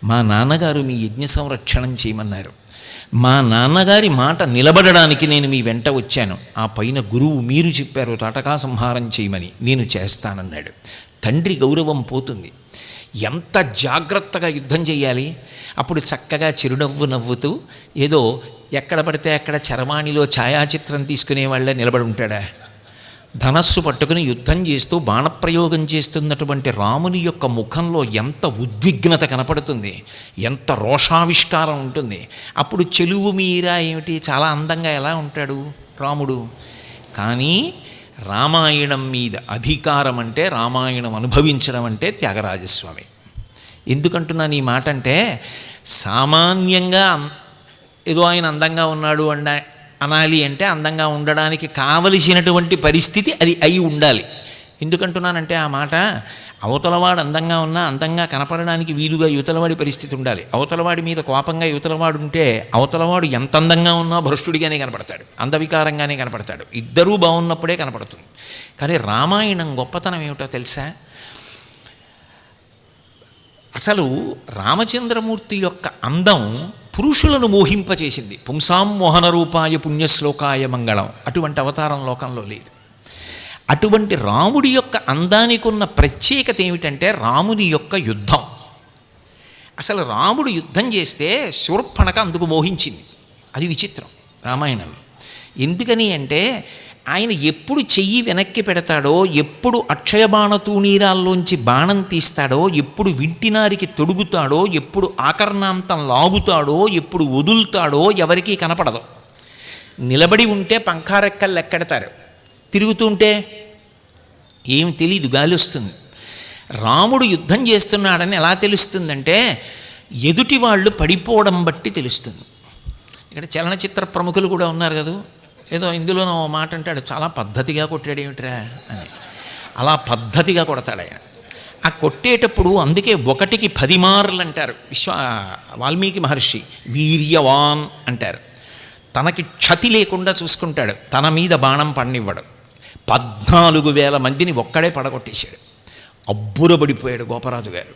Speaker 2: మా నాన్నగారు మీ యజ్ఞ సంరక్షణం చేయమన్నారు. మా నాన్నగారి మాట నిలబడడానికి నేను మీ వెంట వచ్చాను. ఆ పైన గురువు మీరు చెప్పారు తాటకా సంహారం చేయమని, నేను చేస్తానన్నాడు. తండ్రి గౌరవం పోతుంది. ఎంత జాగ్రత్తగా యుద్ధం చేయాలి. అప్పుడు చక్కగా చిరునవ్వు నవ్వుతూ ఏదో ఎక్కడ పడితే అక్కడ చరవాణిలో ఛాయాచిత్రం తీసుకునే వాళ్ళే నిలబడి ఉంటాడా? ధనస్సు పట్టుకుని యుద్ధం చేస్తూ బాణప్రయోగం చేస్తున్నటువంటి రాముని యొక్క ముఖంలో ఎంత ఉద్విగ్నత కనపడుతుంది, ఎంత రోషావిష్కారం ఉంటుంది. అప్పుడు చెలువు మీరా ఏమిటి, చాలా అందంగా ఎలా ఉంటాడు రాముడు. కానీ రామాయణం మీద అధికారం అంటే, రామాయణం అనుభవించడం అంటే త్యాగరాజస్వామి. ఎందుకంటున్నాను ఈ మాట అంటే, సామాన్యంగా ఏదో ఆయన అందంగా ఉన్నాడు అనాలి అంటే అందంగా ఉండడానికి కావలసినటువంటి పరిస్థితి అది అయి ఉండాలి. ఎందుకంటున్నానంటే ఆ మాట, అవతలవాడు అందంగా ఉన్నా అందంగా కనపడడానికి వీలుగా యువతలవాడి పరిస్థితి ఉండాలి. అవతలవాడి మీద కోపంగా యువతలవాడు ఉంటే అవతలవాడు ఎంత అందంగా ఉన్నా భ్రష్టుడిగానే కనపడతాడు, అందవికారంగానే కనపడతాడు. ఇద్దరూ బాగున్నప్పుడే కనపడుతుంది. కానీ రామాయణం గొప్పతనం ఏమిటో తెలుసా? అసలు రామచంద్రమూర్తి యొక్క అందం పురుషులను మోహింపచేసింది. పుంసాం మోహన రూపాయ పుణ్యశ్లోకాయ మంగళం. అటువంటి అవతారం లోకంలో లేదు. అటువంటి రాముడి యొక్క అందానికి ఉన్న ప్రత్యేకత ఏమిటంటే రాముని యొక్క యుద్ధం. అసలు రాముడు యుద్ధం చేస్తే శూర్పణఖ అందుకు మోహించింది. అది విచిత్రం రామాయణంలో. ఎందుకని అంటే ఆయన ఎప్పుడు చెయ్యి వెనక్కి పెడతాడో, ఎప్పుడు అక్షయబాణ తూణీరాల్లోంచి బాణం తీస్తాడో, ఎప్పుడు వింటినారికి తొడుగుతాడో, ఎప్పుడు ఆకర్ణాంతం లాగుతాడో, ఎప్పుడు వదులుతాడో ఎవరికీ కనపడదు. నిలబడి ఉంటే పంఖారెక్కలు లెక్కెడతారు, తిరుగుతుంటే ఏం తెలీదు, గాలి వస్తుంది. రాముడు యుద్ధం చేస్తున్నాడని ఎలా తెలుస్తుందంటే ఎదుటి వాళ్ళు పడిపోవడం బట్టి తెలుస్తుంది. ఇక్కడ చలనచిత్ర ప్రముఖులు కూడా ఉన్నారు కదా, ఏదో ఇందులోనో మాట అంటాడు, చాలా పద్ధతిగా కొట్టాడు ఏమిట్రా అని. అలా పద్ధతిగా కొడతాడు ఆయన. ఆ కొట్టేటప్పుడు అందుకే 1కి 10 మార్లు అంటారు. వాల్మీకి మహర్షి వీర్యవాన్ అంటారు. తనకి క్షతి లేకుండా చూసుకుంటాడు, తన మీద బాణం పడనివ్వడు. 14,000 మందిని ఒక్కడే పడగొట్టేశాడు. అబ్బురబడిపోయాడు గోపరాజు గారు.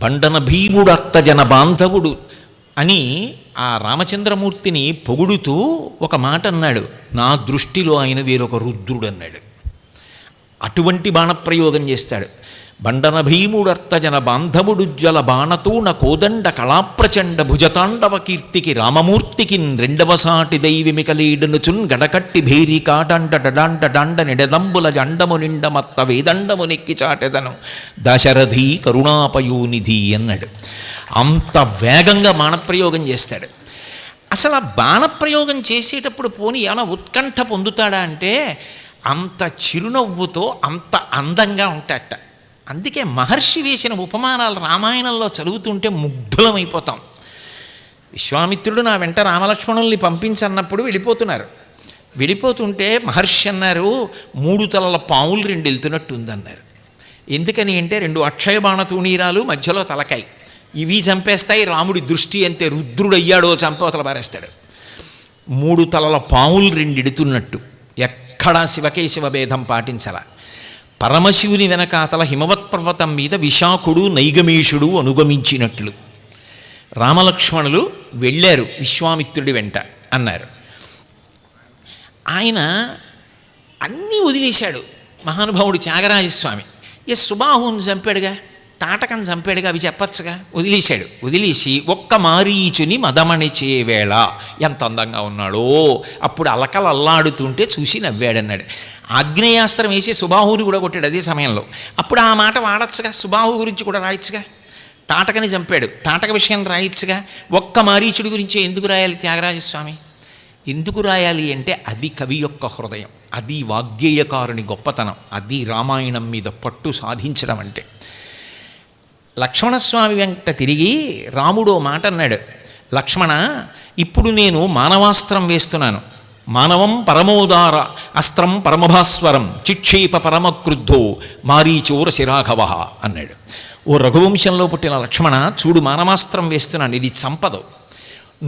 Speaker 2: బండన భీముడు అత్త జన బాంధవుడు అని ఆ రామచంద్రమూర్తిని పొగుడుతూ ఒక మాట అన్నాడు, నా దృష్టిలో ఆయన వేరొక రుద్రుడు అన్నాడు. అటువంటి బాణప్రయోగం చేస్తాడు. బండన భీముడర్తజన బాంధవుడుజ్వల బాణతూణ కోదండ కళాప్రచండ భుజతాండవ కీర్తికి రామమూర్తికి రెండవ సాటి దైవిమికలీడనుచున్ గడకట్టి భేరి కాటంట డడాంట డాండ నిడదంబుల జండము నిండమత్త వేదండము నెక్కి చాటెదను దశరథి కరుణాపయోనిధి అన్నాడు. అంత వేగంగా బాణప్రయోగం చేస్తాడు. అసలు ఆ బాణప్రయోగం చేసేటప్పుడు పోనీ ఏమైనా ఉత్కంఠ పొందుతాడా అంటే అంత చిరునవ్వుతో అంత అందంగా ఉంటాడట. అందుకే మహర్షి వేసిన ఉపమానాలు రామాయణంలో చదువుతుంటే ముగ్ధులమైపోతాం. విశ్వామిత్రుడు నా వెంట రామలక్ష్మణుల్ని పంపించన్నప్పుడు వెళ్ళిపోతున్నారు. వెళ్ళిపోతుంటే మహర్షి అన్నారు, 3 తలల పాములు 2 వెళ్తున్నట్టు ఉందన్నారు. ఎందుకని అంటే 2 అక్షయ బాణ తూణీరాలు, మధ్యలో తలకాయ, ఇవి చంపేస్తాయి. రాముడి దృష్టి అంతే, రుద్రుడయ్యాడో చంపవతల పారేస్తాడు. 3 తలల పాములు 2 ఎడుతున్నట్టు. ఎక్కడా శివకేశవ భేదం పాటించాల. పరమశివుని వెనకాతల హిమవత్ పర్వతం మీద విశాఖుడు నైగమేషుడు అనుగమించినట్లు రామలక్ష్మణులు వెళ్ళారు విశ్వామిత్రుడి వెంట అన్నారు. ఆయన అన్నీ వదిలేశాడు మహానుభావుడు త్యాగరాజస్వామి. సుబాహుని చంపాడుగా, తాటకం చంపాడుగా, అవి చెప్పచ్చుగా. వదిలేశాడు. వదిలేసి ఒక్క మారీచుని మదమణిచే వేళ ఎంత అందంగా ఉన్నాడో. అప్పుడు అలకలు అల్లాడుతుంటే చూసి నవ్వాడన్నాడు. ఆగ్నేయాస్త్రం వేసి సుబాహుని కూడా కొట్టాడు అదే సమయంలో. అప్పుడు ఆ మాట వాడచ్చుగా, సుబాహు గురించి కూడా రాయొచ్చుగా. తాటకని చంపాడు, తాటక విషయం రాయొచ్చుగా. ఒక్క మారీచుడి గురించి ఎందుకు రాయాలి త్యాగరాజస్వామి? ఎందుకు రాయాలి అంటే అది కవి యొక్క హృదయం, అది వాగ్గేయకారుని గొప్పతనం, అది రామాయణం మీద పట్టు సాధించడం అంటే. లక్ష్మణస్వామి వెంట తిరిగి రాముడో మాట అన్నాడు, లక్ష్మణ, ఇప్పుడు నేను మానవాస్త్రం వేస్తున్నాను. మానవం పరమోదార అస్త్రం పరమభాస్వరం చిక్షేప పరమక్రుద్ధో మారీచోర శిరాఘవ అన్నాడు. ఓ రఘువంశంలో పుట్టిన లక్ష్మణ, చూడు మానవాస్త్రం వేస్తున్నాను, ఇది చంపదు.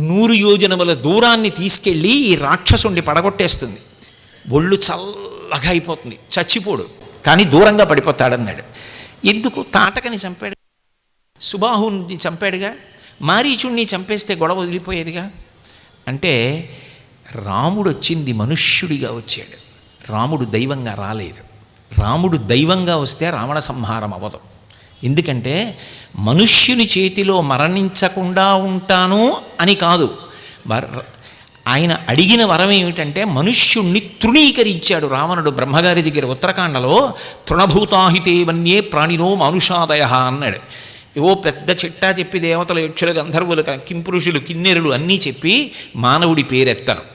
Speaker 2: 100 యోజనముల దూరాన్ని తీసుకెళ్ళి ఈ రాక్షసుండి పడగొట్టేస్తుంది. ఒళ్ళు చల్లగా అయిపోతుంది, చచ్చిపోడు, కానీ దూరంగా పడిపోతాడన్నాడు. ఎందుకు? తాటకని చంపాడు, సుబాహుని చంపాడుగా, మారీచుణ్ణి చంపేస్తే గొడవ వదిలిపోయేదిగా. అంటే రాముడు వచ్చింది మనుష్యుడిగా వచ్చాడు, రాముడు దైవంగా రాలేదు. రాముడు దైవంగా వస్తే రావణ సంహారం అవ్వదు. ఎందుకంటే మనుష్యుని చేతిలో మరణించకుండా ఉంటాను అని కాదు. ఆయన అడిగిన వరం ఏమిటంటే మనుష్యుణ్ణి తృణీకరించాడు రావణుడు. బ్రహ్మగారి దగ్గర ఉత్తరాఖండలో తృణభూతాహితే వన్యే ప్రాణినో మానుషాదయ అన్నాడు. ఏవో పెద్ద చిట్టా చెప్పి దేవతలు, యక్షులు, గంధర్వులు, కింపురుషులు, కిన్నెరులు అన్నీ చెప్పి మానవుడి పేరెత్తను.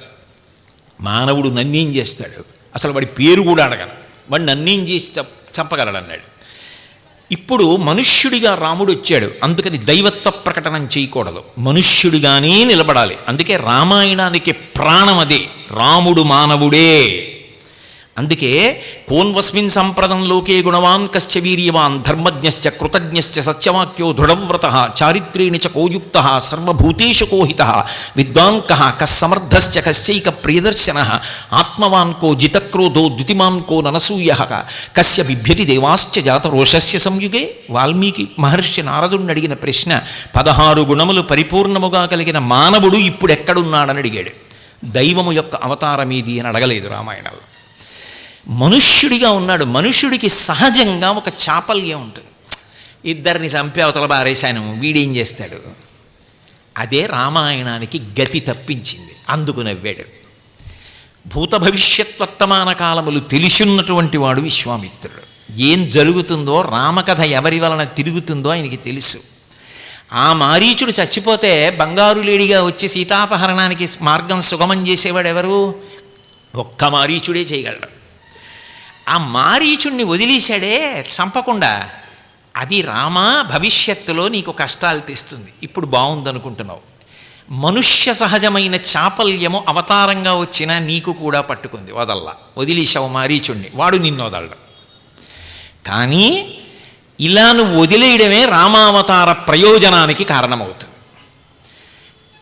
Speaker 2: మానవుడు నన్నేం చేస్తాడు, అసలు వాడి పేరు కూడా అడగను, వాడు నన్నేం చేసి చంపగలడు అన్నాడు. ఇప్పుడు మనుష్యుడిగా రాముడు వచ్చాడు, అందుకని దైవత్వ ప్రకటనం చేయకూడదు, మనుష్యుడిగానే నిలబడాలి. అందుకే రామాయణానికి ప్రాణం అదే, రాముడు మానవుడే. అందుకే కోన్వస్మిన్ సంప్రదం లోకే గుణవాన్ కశ్చ వీర్యవాన్ ధర్మజ్ఞశ్చ కృతజ్ఞశ్చ సత్యవాక్యో దృఢవ్రతః చారిత్రేణ చ కోయుక్తః సర్వభూతేషు కోహితః విద్వాన్ కః కస్సమర్థశ్చ కశ్చైక ప్రియదర్శనః ఆత్మవాన్ కో జితక్రోధో ద్యుతిమాన్ కో ననసూయః కస్య బిభ్యతి దేవాశ్చ జాతరోషస్య సంయుగే. వాల్మీకి మహర్షి నారదుడిని అడిగిన ప్రశ్న, 16 గుణములు పరిపూర్ణముగా కలిగిన మానవుడు ఇప్పుడు ఎక్కడున్నాడని అడిగాడు. దైవము యొక్క అవతారమేది అని అడగలేదు రామాయణంలో. మనుష్యుడిగా ఉన్నాడు. మనుష్యుడికి సహజంగా ఒక చాపల్యం ఉంటుంది. ఇద్దరిని చంపి అవతల బారేశాను, వీడేం చేస్తాడు? అదే రామాయణానికి గతి తప్పించింది. అందుకు నవ్వాడు. భూత భవిష్యత్ వర్తమాన కాలములు తెలిసిన్నటువంటి వాడు విశ్వామిత్రుడు. ఏం జరుగుతుందో, రామకథ ఎవరి వలన తిరుగుతుందో ఆయనకి తెలుసు. ఆ మారీచుడు చచ్చిపోతే బంగారు లేడిగా వచ్చి సీతాపహరణానికి మార్గం సుగమం చేసేవాడు ఎవరు? ఒక్క మారీచుడే చేయగలడు. ఆ మారీచుణ్ణి వదిలేశాడే చంపకుండా. అది రామా భవిష్యత్తులో నీకు కష్టాలు తెస్తుంది, ఇప్పుడు బాగుందనుకుంటున్నావు. మనుష్య సహజమైన చాపల్యము అవతారంగా వచ్చినా నీకు కూడా పట్టుకుంది, వదల్లా, వదిలేశావు మారీచుణ్ణి, వాడు నిన్ను వదలడు. కానీ ఇలా నువ్వు వదిలేయడమే రామావతార ప్రయోజనానికి కారణమవుతుంది.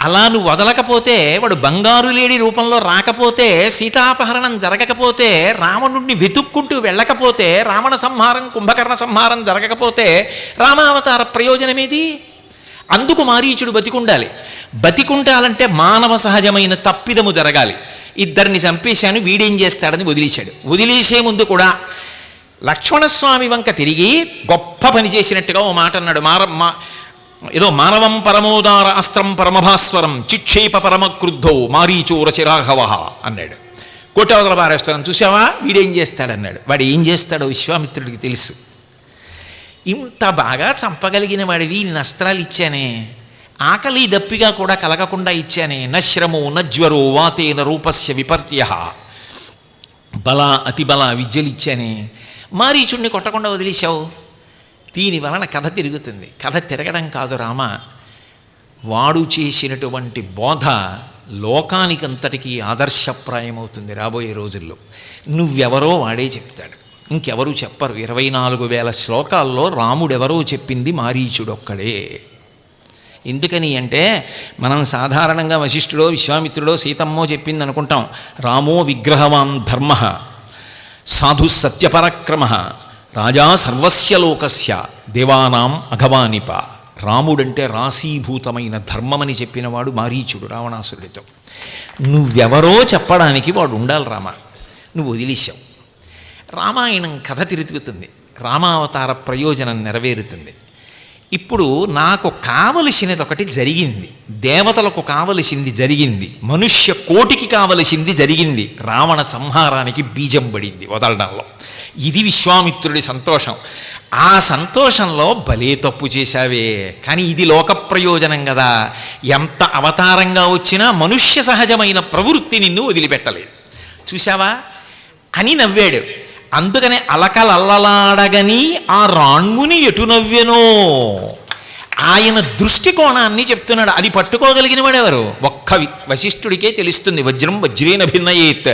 Speaker 2: అలా నువ్వు వదలకపోతే, వాడు బంగారు లేడి రూపంలో రాకపోతే, సీతాపహరణం జరగకపోతే, రావణుడిని వెతుక్కుంటూ వెళ్ళకపోతే, రావణ సంహారం కుంభకర్ణ సంహారం జరగకపోతే రామావతార ప్రయోజనమేది? అందుకు మారీచుడు బతికుండాలి. బతికుండాలంటే మానవ సహజమైన తప్పిదము జరగాలి. ఇద్దరిని చంపేశాను, వీడేం చేస్తాడని వదిలేశాడు. వదిలేసే ముందు కూడా లక్ష్మణస్వామి వంక తిరిగి గొప్ప పని చేసినట్టుగా ఓ మాట అన్నాడు. ఏదో మానవం పరమోదార అస్త్రం పరమభాస్వరం చిక్షేప పరమక్రుద్ధో మారీచోర చిరాఘవ అన్నాడు. కోటవదల పారేస్తాను, చూసావా వీడేం చేస్తాడన్నాడు. వాడు ఏం చేస్తాడో విశ్వామిత్రుడికి తెలుసు. ఇంత బాగా చంపగలిగిన వాడివి ఇన్ని అస్త్రాలు ఇచ్చానే, ఆకలి దప్పిగా కూడా కలగకుండా ఇచ్చానే. నశ్రమో నజ్వరో వాతేన రూపస్య విపర్య బల అతిబల విద్యలు ఇచ్చానే. మారీచుడిని కొట్టకుండా వదిలేశావు. దీని వలన కథ తిరుగుతుంది. కథ తిరగడం కాదు రామ, వాడు చేసినటువంటి బోధ లోకానికంతటికీ ఆదర్శప్రాయమవుతుంది రాబోయే రోజుల్లో. నువ్వెవరో వాడే చెప్తాడు, ఇంకెవరూ చెప్పరు. 24,000 శ్లోకాల్లో రాముడెవరో చెప్పింది మారీచుడొక్కడే. ఎందుకని అంటే మనం సాధారణంగా వశిష్ఠుడో విశ్వామిత్రుడో సీతమ్మో చెప్పింది అనుకుంటాం. రామో విగ్రహవాన్ ధర్మ సాధు సత్యపరాక్రమ రాజా సర్వస్య లోకస్య దేవానాం అఘవానిప. రాముడంటే రాశీభూతమైన ధర్మమని చెప్పినవాడు మారీచుడు రావణాసురుడితో. నువ్వెవరో చెప్పడానికి వాడు ఉండాలి రామ, నువ్వు వదిలేశావు. రామాయణం కథ తిరుగుతుంది, రామావతార ప్రయోజనం నెరవేరుతుంది. ఇప్పుడు నాకు కావలసినది ఒకటి జరిగింది, దేవతలకు కావలసింది జరిగింది, మనుష్య కోటికి కావలసింది జరిగింది. రావణ సంహారానికి బీజం పడింది వదలడంలో. ఇది విశ్వామిత్రుడి సంతోషం. ఆ సంతోషంలో భలే తప్పు చేశావే, కానీ ఇది లోక ప్రయోజనం కదా. ఎంత అవతారంగా వచ్చినా మనుష్య సహజమైన ప్రవృత్తి నిన్ను వదిలిపెట్టలేదు, చూశావా అని నవ్వాడు. అందుకనే అలకలల్లలాడగని ఆ రాణ్ముని ఎటు నవ్వెనో. ఆయన దృష్టికోణాన్ని చెప్తున్నాడు. అది పట్టుకోగలిగిన వాడెవరు? ఒక్క వశిష్ఠుడికే తెలుస్తుంది. వజ్రం వజ్రేన భిన్నయేత్.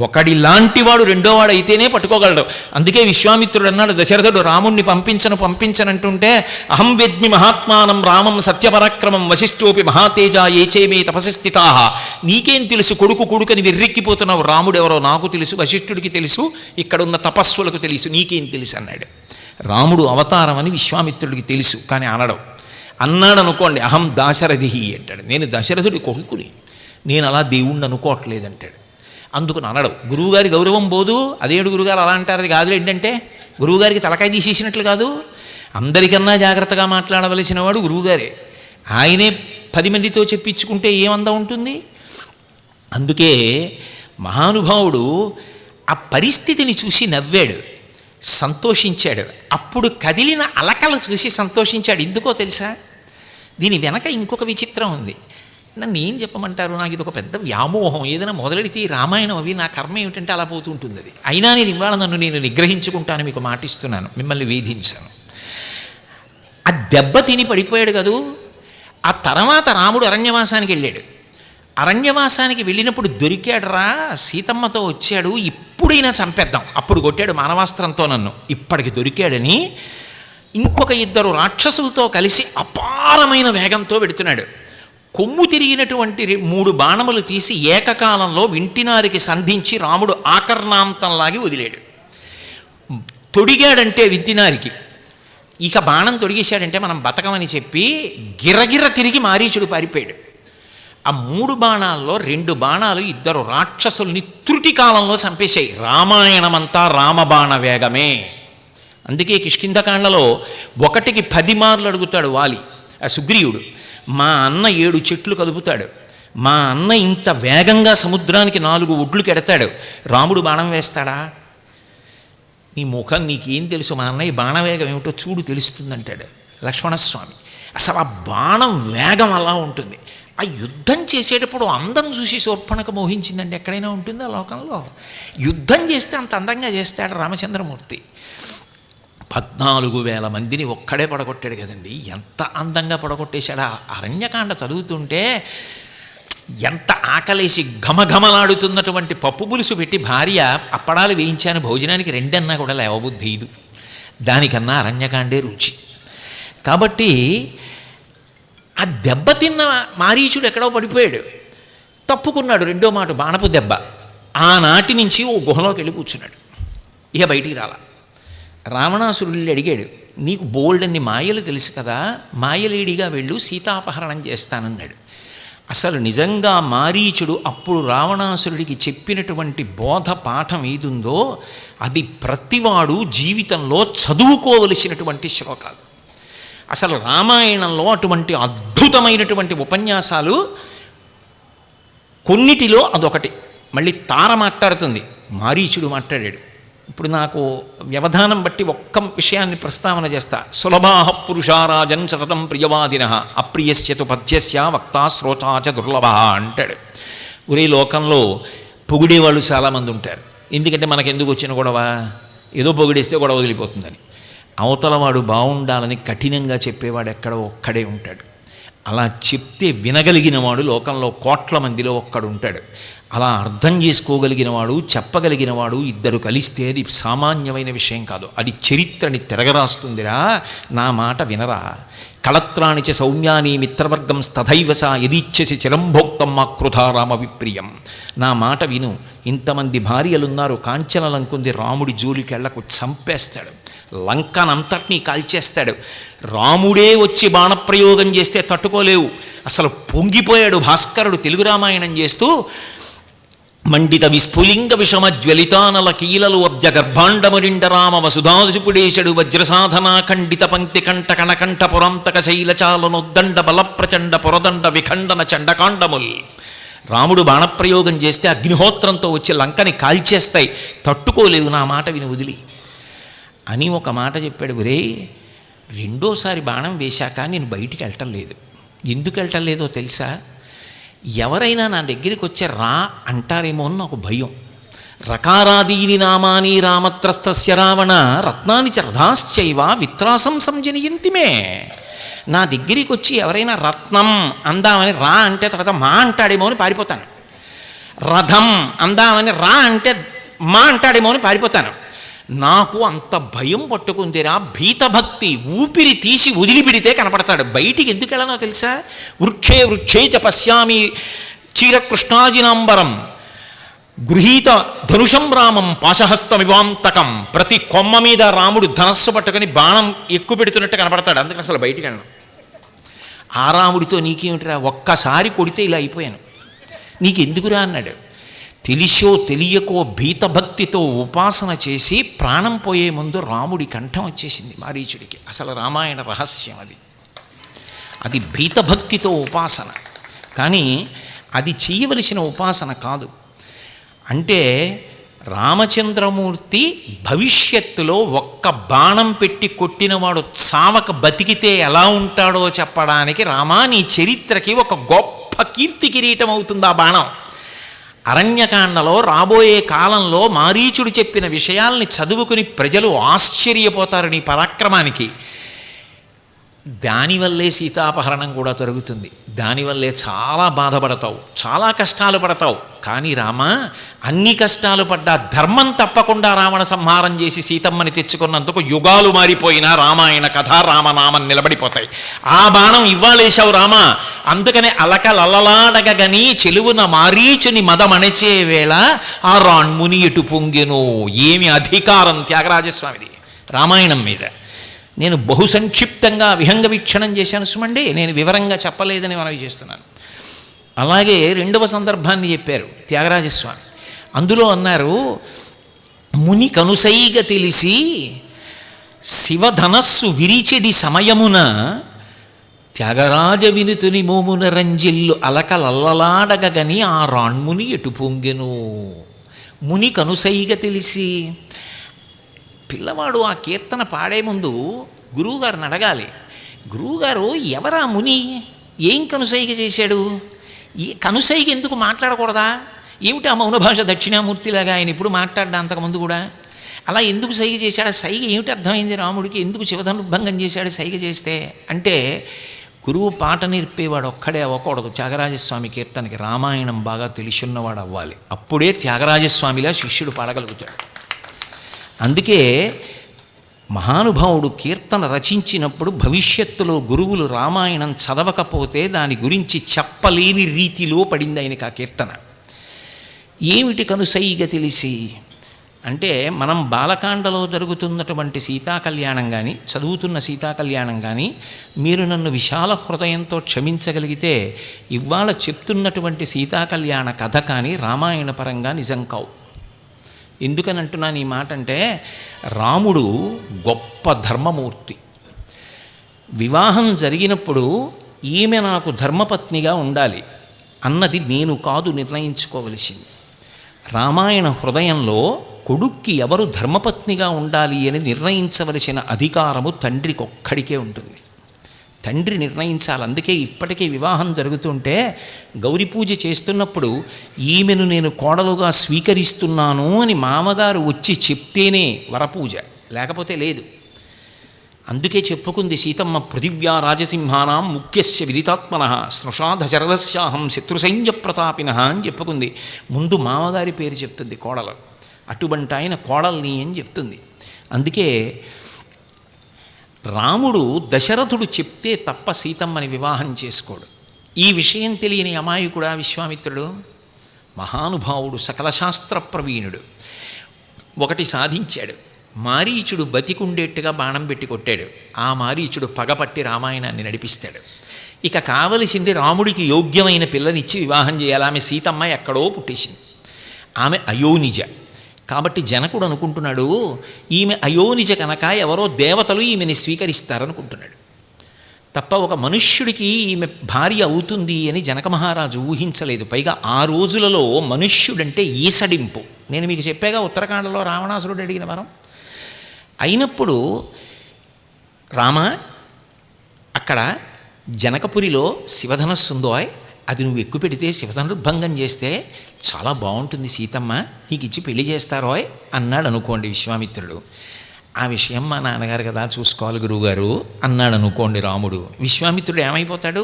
Speaker 2: ఒకడిలాంటి వాడు రెండో వాడు అయితేనే పట్టుకోగలడు. అందుకే విశ్వామిత్రుడు అన్నాడు, దశరథుడు రాముణ్ణి పంపించనంటుంటే అహం వెద్మి మహాత్మానం రామం సత్యపరాక్రమం వశిష్ఠోపి మహాతేజ ఏచేమే తపసి స్థితా. నీకేం తెలుసు కొడుకని వెర్రెక్కిపోతున్నావు. రాముడెవరో నాకు తెలుసు, వశిష్ఠుడికి తెలుసు, ఇక్కడున్న తపస్సులకు తెలుసు, నీకేం తెలుసు అన్నాడు. రాముడు అవతారం అని విశ్వామిత్రుడికి తెలుసు, కానీ అనడం. అన్నాడు అనుకోండి, అహం దాశరథి అంటాడు. నేను దశరథుడి కొడుకుని, నేను అలా దేవుణ్ణి అనుకోవట్లేదంటాడు. అందుకని అనడు. గురువుగారి గౌరవం పోదు. అదేడు గురుగారు అలా అంటారు కాదు. ఏంటంటే గురువుగారికి తలకాయ తీసేసినట్లు కాదు. అందరికన్నా జాగ్రత్తగా మాట్లాడవలసిన వాడు గురువుగారే. ఆయనే 10 మందితో చెప్పించుకుంటే ఏమందా ఉంటుంది. అందుకే మహానుభావుడు ఆ పరిస్థితిని చూసి నవ్వాడు, సంతోషించాడు. అప్పుడు కదిలిన అలకలు చూసి సంతోషించాడు. ఎందుకో తెలుసా? దీని వెనక ఇంకొక విచిత్రం ఉంది. నన్ను ఏం చెప్పమంటారు, నాకు ఇది ఒక పెద్ద వ్యామోహం. ఏదైనా మొదలెడితే రామాయణం అవి నా కర్మ ఏమిటంటే అలా పోతూ ఉంటుంది అది. అయినా నేను ఇవాళ నేను నిగ్రహించుకుంటాను, మీకు మాటిస్తున్నాను, మిమ్మల్ని వేధించాను. ఆ దెబ్బ తిని పడిపోయాడు కదూ. ఆ తర్వాత రాముడు అరణ్యవాసానికి వెళ్ళాడు. అరణ్యవాసానికి వెళ్ళినప్పుడు దొరికాడురా, సీతమ్మతో వచ్చాడు, ఇప్పుడైనా చంపేద్దాం. అప్పుడు కొట్టాడు మానవాస్త్రంతో నన్ను, ఇప్పటికి దొరికాడని ఇంకొక 2 రాక్షసులతో కలిసి అపారమైన వేగంతో వెడుతున్నాడు. కొమ్ము తిరిగినటువంటి 3 బాణములు తీసి ఏకకాలంలో వింటినారికి సంధించి రాముడు ఆకర్ణాంతంలాగి వదిలాడు. తొడిగాడంటే వింటినారికి, ఇక బాణం తొడిగేశాడంటే మనం బతకమని చెప్పి గిరగిర తిరిగి మారీచుడు పారిపోయాడు. ఆ 3 బాణాల్లో 2 బాణాలు 2 రాక్షసుల్ని త్రుటి కాలంలో చంపేశాయి. రామాయణమంతా రామబాణ వేగమే. అందుకే కిష్కింధకాండలో 1కి 10 మార్లు అడుగుతాడు వాలి, ఆ సుగ్రీవుడు. మా అన్న 7 చెట్లు కదుపుతాడు, మా అన్న ఇంత వేగంగా సముద్రానికి 4 ఒడ్లు కెడతాడు, రాముడు బాణం వేస్తాడా? నీ ముఖం నీకేం తెలుసు, మా అన్నయ్య బాణవేగం ఏమిటో చూడు తెలుస్తుందంటాడు లక్ష్మణస్వామి. అసలు ఆ బాణం వేగం అలా ఉంటుంది. ఆ యుద్ధం చేసేటప్పుడు అందం చూసి శూర్పణఖ మోహించిందంటే ఎక్కడైనా ఉంటుందా లోకంలో? యుద్ధం చేస్తే అంత అందంగా చేస్తాడు రామచంద్రమూర్తి. 14,000 మందిని ఒక్కడే పడగొట్టాడు కదండి. ఎంత అందంగా పడగొట్టేశాడు. ఆ అరణ్యకాండ చదువుతుంటే ఎంత ఆకలేసి ఘమఘమలాడుతున్నటువంటి పప్పు పులుసు పెట్టి భార్య అప్పడాలు వేయించాను భోజనానికి 2 అన్నా కూడా లేవబుద్ధి ఇది. దానికన్నా అరణ్యకాండే రుచి. కాబట్టి ఆ దెబ్బతిన్న మారీచుడు ఎక్కడో పడిపోయాడు, తప్పుకున్నాడు. 2వ మాట బాణపు దెబ్బ. ఆనాటి నుంచి ఓ గుహలోకి వెళ్ళి కూర్చున్నాడు, ఇక బయటికి రాలా. రావణాసురుడు అడిగాడు, నీకు బోల్డన్ని మాయలు తెలుసు కదా, మాయలేడిగా వెళ్ళు, సీతాపహరణం చేస్తానన్నాడు. అసలు నిజంగా మారీచుడు అప్పుడు రావణాసురుడికి చెప్పినటువంటి బోధ పాఠం ఏదుందో అది ప్రతివాడు జీవితంలో చదువుకోవలసినటువంటి శ్లోకాలు. అసలు రామాయణంలో అటువంటి అద్భుతమైనటువంటి ఉపన్యాసాలు కొన్నిటిలో అదొకటి. మళ్ళీ తార మాట్లాడుతుంది, మారీచుడు మాట్లాడాడు. ఇప్పుడు నాకు వ్యవధానం బట్టి ఒక్క విషయాన్ని ప్రస్తావన చేస్తా. సులభాః పురుషారాజన్ సతతం ప్రియవాదినః అప్రియస్యతు పథ్యస్య వక్తా శ్రోతా చ దుర్లభః అంటాడు. ఒరే లోకంలో పొగిడేవాళ్ళు చాలామంది ఉంటారు. ఎందుకంటే మనకెందుకు వచ్చిన గొడవ, ఏదో పొగిడేస్తే గొడవ వదిలిపోతుందని. అవతలవాడు బాగుండాలని కఠినంగా చెప్పేవాడు ఎక్కడో ఒక్కడే ఉంటాడు. అలా చెప్తే వినగలిగిన వాడు లోకంలో కోట్ల మందిలో ఒక్కడు ఉంటాడు. అలా అర్థం చేసుకోగలిగిన వాడు, చెప్పగలిగిన వాడు ఇద్దరు కలిస్తే అది సామాన్యమైన విషయం కాదు. అది చరిత్రని తిరగరాస్తుందిరా. నా మాట వినరా. కళత్రాణి చ సౌమ్యాని మిత్రవర్గం స్తథైవ సా యదీచ్ఛసి చిరంభోక్తం ఆకృధా రామ విప్రియం. నా మాట విను. ఇంతమంది భార్యలున్నారు, కాంచనలంకుంది, రాముడి జోలికెళ్లకు, చంపేస్తాడు, లంకనంతటినీ కాల్చేస్తాడు. రాముడే వచ్చి బాణప్రయోగం చేస్తే తట్టుకోలేవు. అసలు పొంగిపోయాడు భాస్కరుడు తెలుగు రామాయణం చేస్తూ. మండిత విస్ఫులింగ విషమ జ్వలితానల కీలలు అబ్జ గర్భాండమరిండ రామ వసుధాసుపుడేశడు వజ్రసాధనా ఖండిత పంక్తి కంఠ కణకంఠ పురాంతక శైలచాలనొద్దండ బలప్రచండ పురదండ విఖండన చండకాండముల్. రాముడు బాణప్రయోగం చేస్తే అగ్నిహోత్రంతో వచ్చి లంకని కాల్చేస్తాయి, తట్టుకోలేవు, నా మాట విని వదిలి అని ఒక మాట చెప్పాడు. ఒరే, రెండోసారి బాణం వేశాక నేను బయటికి వెళ్ళటం లేదు. ఎందుకు వెళ్ళటం లేదో తెలుసా? ఎవరైనా నా దగ్గరికి వచ్చే రా అంటారేమో అని నాకు భయం. రకారాదీని నామాని రామత్రస్తస్య రావణ రత్నాని చ రథాశ్చైవ విత్రాసం సంజనయంతిమే. నా దగ్గరికి వచ్చి ఎవరైనా రత్నం అందామని రా అంటే తర్వాత మా అంటాడేమో అని పారిపోతాను. రథం అందామని రా అంటే మా అంటాడేమో అని పారిపోతాను. నాకు అంత భయం పట్టుకుందిరా. భీతభక్తి ఊపిరి తీసి వదిలిపెడితే కనపడతాడు. బయటికి ఎందుకు వెళ్ళనో తెలుసా? వృక్షే వృక్షే చ పశ్యామి చీరకృష్ణాజినాంబరం గృహీత ధనుషం రామం పాశహస్తమివాంతకం. ప్రతి కొమ్మ మీద రాముడు ధనస్సు పట్టుకొని బాణం ఎక్కువ పెడుతున్నట్టు కనపడతాడు. అందుకని అసలు బయటికి వెళ్ళను. ఆ రాముడితో నీకేమిటిరా, ఒక్కసారి కొడితే ఇలా అయిపోయాను, నీకెందుకురా అన్నాడు. తెలిసో తెలియకో భీతభక్తితో ఉపాసన చేసి ప్రాణం పోయే ముందు రాముడి కంఠం వచ్చేసింది మారీచుడికి. అసలు రామాయణ రహస్యం అది. అది భీతభక్తితో ఉపాసన, కానీ అది చేయవలసిన ఉపాసన కాదు. అంటే రామచంద్రమూర్తి భవిష్యత్తులో ఒక్క బాణం పెట్టి కొట్టినవాడు చావక బతికితే ఎలా ఉంటాడో చెప్పడానికి రామా నీ చరిత్రకి ఒక గొప్ప కీర్తి కిరీటం అవుతుంది ఆ బాణం. అరణ్యకాండలో రాబోయే కాలంలో మారీచుడు చెప్పిన విషయాల్ని చదువుకుని ప్రజలు ఆశ్చర్యపోతారు నీ పరాక్రమానికి. దానివల్లే సీతాపహరణం కూడా జరుగుతుంది. దానివల్లే చాలా బాధపడతావు, చాలా కష్టాలు పడతావు. కానీ రామ, అన్ని కష్టాలు పడ్డా ధర్మం తప్పకుండా రావణ సంహారం చేసి సీతమ్మని తెచ్చుకున్నందుకు యుగాలు మారిపోయినా రామాయణ కథ రామనామం నిలబడిపోతాయి. ఆ బాణం ఇవ్వాలేశావు రామ. అందుకనే అలకలల్లలాడగని చెలువున మారీచుని మదమణచే వేళ ఆ రాణ్ముని ఎటు పొంగెను. ఏమి అధికారం త్యాగరాజస్వామిది రామాయణం మీద. నేను బహు సంక్షిప్తంగా విహంగ వీక్షణం చేశాను సుమండి, నేను వివరంగా చెప్పలేదని మనవి చేస్తున్నాను. అలాగే రెండవ సందర్భాన్ని చెప్పారు త్యాగరాజస్వామి. అందులో అన్నారు, ముని కనుసైగ తెలిసి శివధనస్సు విరిచెడి సమయమున త్యాగరాజ వినుతుని మోమున రంజిల్లు అలకలల్లలాడగని ఆ రాణ్ముని ఎటు పొంగెను. ముని కనుసైగ తెలిసి, పిల్లవాడు ఆ కీర్తన పాడే ముందు గురువుగారిని అడగాలి, గురువుగారు ఎవరా ముని, ఏం కనుసైగ చేశాడు, ఈ కనుసైగ ఎందుకు మాట్లాడకూడదా, ఏమిటి ఆ మౌన భాష దక్షిణామూర్తిలాగా ఆయన ఇప్పుడు మాట్లాడ్డా అంతకుముందు కూడా, అలా ఎందుకు సైగ చేశాడు, సైగ ఏమిటి అర్థమైంది రాముడికి, ఎందుకు శివధనుర్భంగం చేశాడు సైగ చేస్తే అంటే, గురువు పాట నేర్పేవాడు ఒక్కడే అవ్వకూడదు. త్యాగరాజస్వామి కీర్తనకి రామాయణం బాగా తెలిసున్నవాడు అవ్వాలి. అప్పుడే త్యాగరాజస్వామిలా శిష్యుడు పాడగలుగుతాడు. అందుకే మహానుభావుడు కీర్తన రచించినప్పుడు భవిష్యత్తులో గురువులు రామాయణం చదవకపోతే దాని గురించి చెప్పలేని రీతిలో పడింది ఆయనకి ఆ కీర్తన. ఏమిటి కనుసైగ తెలిసి అంటే, మనం బాలకాండలో జరుగుతున్నటువంటి సీతాకళ్యాణం కానీ, చదువుతున్న సీతాకళ్యాణం కానీ మీరు నన్ను విశాల హృదయంతో క్షమించగలిగితే ఇవాళ చెప్తున్నటువంటి సీతాకళ్యాణ కథ కానీ రామాయణ పరంగా నిజం కావు. ఎందుకని అంటున్నాను ఈ మాట అంటే, రాముడు గొప్ప ధర్మమూర్తి. వివాహం జరిగినప్పుడు ఈమె నాకు ధర్మపత్నిగా ఉండాలి అన్నది నేను కాదు నిర్ణయించుకోవలసింది. రామాయణ హృదయంలో కొడుక్కి ఎవరు ధర్మపత్నిగా ఉండాలి అని నిర్ణయించవలసిన అధికారము తండ్రికి ఒక్కడికే ఉంటుంది. తండ్రి నిర్ణయించాలి. అందుకే ఇప్పటికీ వివాహం జరుగుతుంటే గౌరీ పూజ చేస్తున్నప్పుడు ఈమెను నేను కోడలుగా స్వీకరిస్తున్నాను అని మామగారు వచ్చి చెప్తేనే వరపూజ, లేకపోతే లేదు. అందుకే చెప్పుకుంది సీతమ్మ, పృథివ్యా రాజసింహానాం ముఖ్యస్య విదితాత్మన స్నుషాధశరథస్యాహం శత్రుసైన్య ప్రతాపిన అని చెప్పుకుంది. ముందు మామగారి పేరు చెప్తుంది కోడలు, అటువంటి ఆయన కోడల్ని అని చెప్తుంది. అందుకే రాముడు దశరథుడు చెప్తే తప్ప సీతమ్మని వివాహం చేసుకోడు. ఈ విషయం తెలియని అమాయకుడా విశ్వామిత్రుడు? మహానుభావుడు, సకల శాస్త్ర ప్రవీణుడు. ఒకటి సాధించాడు. మారీచుడు బతికుండేట్టుగా బాణం పెట్టి కొట్టాడు. ఆ మారీచుడు పగపట్టి రామాయణాన్ని నడిపిస్తాడు. ఇక కావలసింది రాముడికి యోగ్యమైన పిల్లనిచ్చి వివాహం చేయాలి. ఆమె సీతమ్మ ఎక్కడో పుట్టేసింది. ఆమె అయోనిజ. కాబట్టి జనకుడు అనుకుంటున్నాడు, ఈమె అయోనిజ కనుక ఎవరో దేవతలు ఈమెని స్వీకరిస్తారనుకుంటున్నాడు తప్ప ఒక మనుష్యుడికి ఈమె భార్య అవుతుంది అని జనక మహారాజు ఊహించలేదు. పైగా ఆ రోజులలో మనుష్యుడంటే ఈసడింపు. నేను మీకు చెప్పాగా ఉత్తరాఖండలో రావణాసురుడు అడిగిన వరం. అయినప్పుడు రామ, అక్కడ జనకపురిలో శివధనస్సు ఉందో, అది నువ్వు ఎక్కువ పెడితే శివధనుర్భంగం చేస్తే చాలా బాగుంటుంది సీతమ్మ, నీకు ఇచ్చి పెళ్లి చేస్తారోయ్ అన్నాడు అనుకోండి విశ్వామిత్రుడు. ఆ విషయం మా నాన్నగారు కదా చూసుకోవాలి గురువుగారు అన్నాడు అనుకోండి రాముడు. విశ్వామిత్రుడు ఏమైపోతాడు?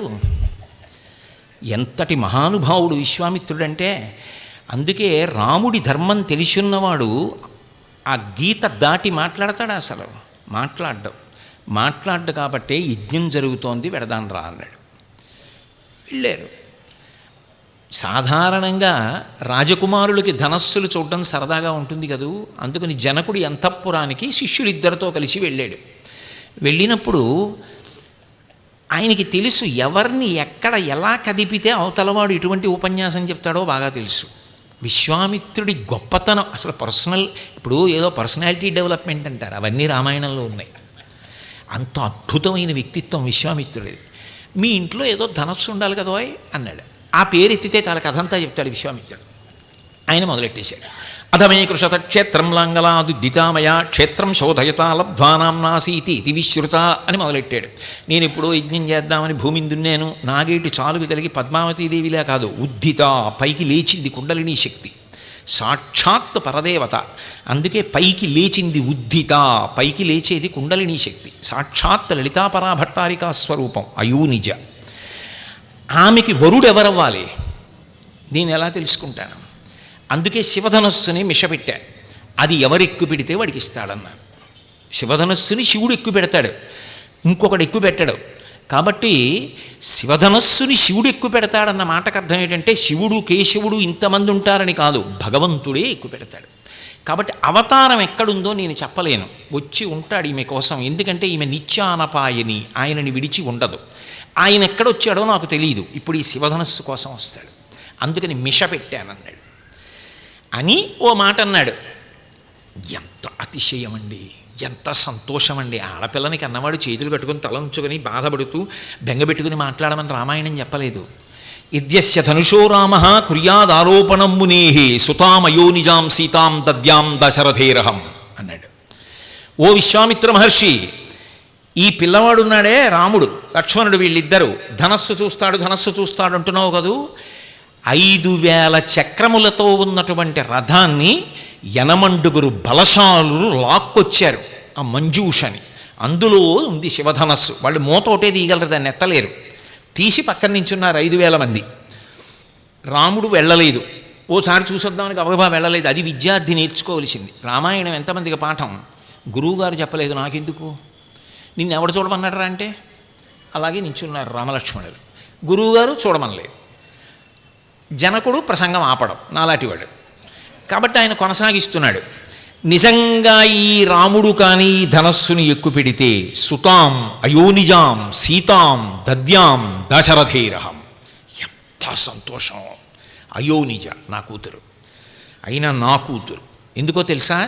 Speaker 2: ఎంతటి మహానుభావుడు విశ్వామిత్రుడంటే! అందుకే రాముడి ధర్మం తెలిసున్నవాడు ఆ గీత దాటి మాట్లాడతాడు? అసలు మాట్లాడ్డు కాబట్టే యజ్ఞం జరుగుతోంది, వెడదాన్ రా అన్నాడు. వెళ్ళారు. సాధారణంగా రాజకుమారులకి ధనస్సులు చూడడం సరదాగా ఉంటుంది కదూ. అందుకని జనకుడి అంతఃపురానికి శిష్యులిద్దరితో కలిసి వెళ్ళాడు. వెళ్ళినప్పుడు ఆయనకి తెలుసు ఎవరిని ఎక్కడ ఎలా కదిపితే అవతలవాడు ఇటువంటి ఉపన్యాసం చెప్తాడో బాగా తెలుసు. విశ్వామిత్రుడి గొప్పతనం అసలు పర్సనల్, ఇప్పుడు ఏదో పర్సనాలిటీ డెవలప్మెంట్ అంటారు, అవన్నీ రామాయణంలో ఉన్నాయి. అంత అద్భుతమైన వ్యక్తిత్వం విశ్వామిత్రుడిది. మీ ఇంట్లో ఏదో ధనస్సు ఉండాలి కదోయ్ అన్నాడు. ఆ పేరు ఎత్తితే చాలా కథంతా చెప్తాడు విశ్వామిత్రుడు. ఆయన మొదలెట్టేశాడు. అధమే కృషత క్షేత్రం లాంగలాదుద్దితామయ క్షేత్రం శోధయతా లబ్ధ్వానాం నాసీతి ఇది విశ్రుత అని మొదలెట్టాడు. నేను ఇప్పుడు యజ్ఞం చేద్దామని భూమిని దున్నాను, నాగేటి చాలుకు తలిగి పద్మావతీదేవిలా కాదు, ఉద్దిత, పైకి లేచింది కుండలిని శక్తి, సాక్షాత్ పరదేవత. అందుకే పైకి లేచింది ఉద్దిత, పైకి లేచేది కుండలిని శక్తి, సాక్షాత్ లలితాపరాభట్టారికా స్వరూపం అయోనిజ. ఆమెకి వరుడు ఎవరవ్వాలి నేను ఎలా తెలుసుకుంటాను? అందుకే శివధనస్సుని మిషపెట్టారు. అది ఎవరెక్కు పెడితే వాడికి ఇస్తాడన్నారు. శివధనస్సుని శివుడు ఎక్కువ పెడతాడు, ఇంకొకడు ఎక్కువ పెట్టాడు. కాబట్టి శివధనస్సుని శివుడు ఎక్కువ పెడతాడన్న మాటకు అర్థం ఏంటంటే శివుడు కేశవుడు ఇంతమంది ఉంటారని కాదు, భగవంతుడే ఎక్కువ పెడతాడు. కాబట్టి అవతారం ఎక్కడుందో నేను చెప్పలేను, వచ్చి ఉంటాడు ఈమె కోసం. ఎందుకంటే ఈమె నిత్యానపాయని, ఆయనని విడిచి ఉండదు. ఆయన ఎక్కడొచ్చాడో నాకు తెలియదు, ఇప్పుడు ఈ శివధనస్సు కోసం వస్తాడు, అందుకని మిష పెట్టానన్నాడు అని ఓ మాట అన్నాడు. ఎంత అతిశయం అండి, ఎంత సంతోషం అండి. ఆడపిల్లని కన్నవాడు చేతులు కట్టుకుని తలంచుకొని బాధపడుతూ బెంగబెట్టుకుని మాట్లాడమని రామాయణం చెప్పలేదు. ఇద్యస్య ధనుషో రామ కుర్యాదారోపణం మునేహి సుతామయోనిజాం సీతాం దద్యాం దశరథేరహం అన్నాడు. ఓ విశ్వామిత్ర మహర్షి, ఈ పిల్లవాడున్నాడే రాముడు లక్ష్మణుడు, వీళ్ళిద్దరూ ధనస్సు చూస్తాడు అంటున్నావు కదూ. 5000 చక్రములతో ఉన్నటువంటి రథాన్ని 80 బలశాలురు లాక్కొచ్చారు ఆ మంజూషని. అందులో ఉంది శివధనస్సు. వాళ్ళు మోతోటే తీయగలరు, దాన్ని ఎత్తలేరు. తీసి పక్కన నించున్నారు 5000 మంది. రాముడు వెళ్ళలేదు. ఓసారి చూసొద్దామని గబగబా వెళ్ళలేదు. అది విద్యార్థి నేర్చుకోవలసింది. రామాయణం ఎంతమందికి పాఠం? గురువుగారు చెప్పలేదు, నాకెందుకు, నిన్ను ఎవడు చూడమన్నాడరా అంటే అలాగే నించున్నారు రామలక్ష్మణులు. గురువుగారు చూడమనలేదు. జనకుడు ప్రసంగం ఆపడం నాలాంటివాడు. కాబట్టి ఆయన కొనసాగిస్తున్నాడు. నిజంగా ఈ రాముడు కానీ ఈ ధనస్సుని ఎక్కువ పెడితే సుతాం అయోనిజాం సీతాం దద్యాం దశరథేరహం. ఎంత సంతోషం! అయోనిజ నా కూతురు, అయినా నా కూతురు. ఎందుకో తెలుసా?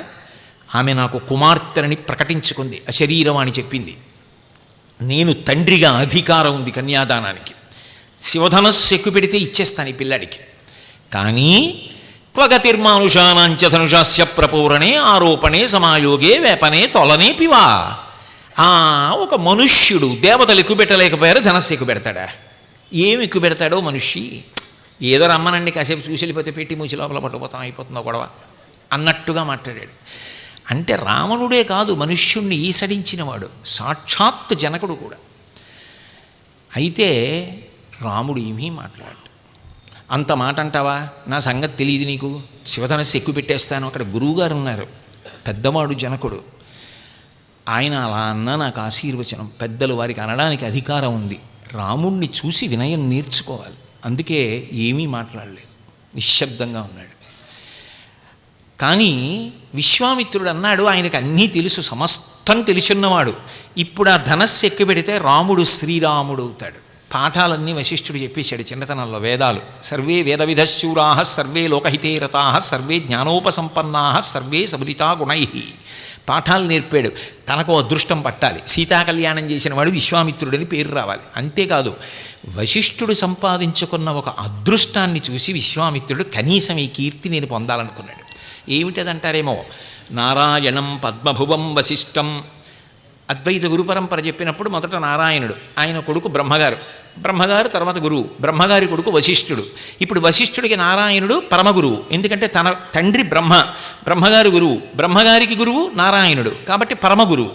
Speaker 2: ఆమె నాకు కుమార్తెని ప్రకటించుకుంది, అశరీరవాణి చెప్పింది. నేను తండ్రిగా అధికారం ఉంది కన్యాదానానికి. శివధనస్సు ఎక్కువ పెడితే ఇచ్చేస్తాను ఈ పిల్లాడికి. కానీ క్వగతిర్మానుషానాంచ ధనుషాస్య ప్రపూరణే ఆరోపణే సమాయోగే వేపనే తొలనే పివా. ఒక మనుష్యుడు దేవతలు ఎక్కువ పెట్టలేకపోయారు, ధనస్సు ఎక్కువ పెడతాడా? ఏమి ఎక్కువ పెడతాడో మనిషి. ఏదో రమ్మనండి కాసేపు చూసి వెళ్ళిపోతే పెట్టి మూసి లోపల పట్టుకుపోతాం, అయిపోతుందో గొడవ అన్నట్టుగా మాట్లాడాడు. అంటే రావణుడే కాదు మనుష్యుణ్ణి ఈసడించినవాడు, సాక్షాత్ జనకుడు కూడా. అయితే రాముడు ఏమీ మాట్లాడు. అంత మాట అంటావా? నా సంగతి తెలియదు నీకు, శివధనస్సు ఎక్కువ పెట్టేస్తాను. అక్కడ గురువుగారు ఉన్నారు, పెద్దవాడు జనకుడు. ఆయన అలా అన్నా నాకు ఆశీర్వచనం. పెద్దలు వారికి అనడానికి అధికారం ఉంది. రాముణ్ణి చూసి వినయం నేర్చుకోవాలి. అందుకే ఏమీ మాట్లాడలేదు, నిశ్శబ్దంగా ఉన్నాడు. కానీ విశ్వామిత్రుడు అన్నాడు, ఆయనకు అన్నీ తెలుసు, సమస్తం తెలిసున్నవాడు. ఇప్పుడు ఆ ధనస్సు ఎక్కువ పెడితే రాముడు శ్రీరాముడు అవుతాడు. పాఠాలన్నీ వశిష్ఠుడు చెప్పేశాడు చిన్నతనంలో, వేదాలు. సర్వే వేద విధశూరా సర్వే లోకహితే రతా సర్వే జ్ఞానోపసంపన్నా సర్వే సబలితా గుణై. పాఠాలు నేర్పాడు. తనకు అదృష్టం పట్టాలి, సీతా కళ్యాణం చేసిన వాడు విశ్వామిత్రుడని పేరు రావాలి. అంతేకాదు వశిష్ఠుడు సంపాదించుకున్న ఒక అదృష్టాన్ని చూసి విశ్వామిత్రుడు కనీసం ఈ కీర్తి నేను పొందాలనుకున్నాడు. ఏమిటదంటారేమో, నారాయణం పద్మభువం వశిష్టం. అద్వైత గురు పరంపర చెప్పినప్పుడు మొదట నారాయణుడు, ఆయన కొడుకు బ్రహ్మగారు, బ్రహ్మగారు తర్వాత గురువు, బ్రహ్మగారి కొడుకు వశిష్ఠుడు. ఇప్పుడు వశిష్ఠుడికి నారాయణుడు పరమగురువు, ఎందుకంటే తన తండ్రి బ్రహ్మ, బ్రహ్మగారి గురువు, బ్రహ్మగారికి గురువు నారాయణుడు, కాబట్టి పరమగురువు.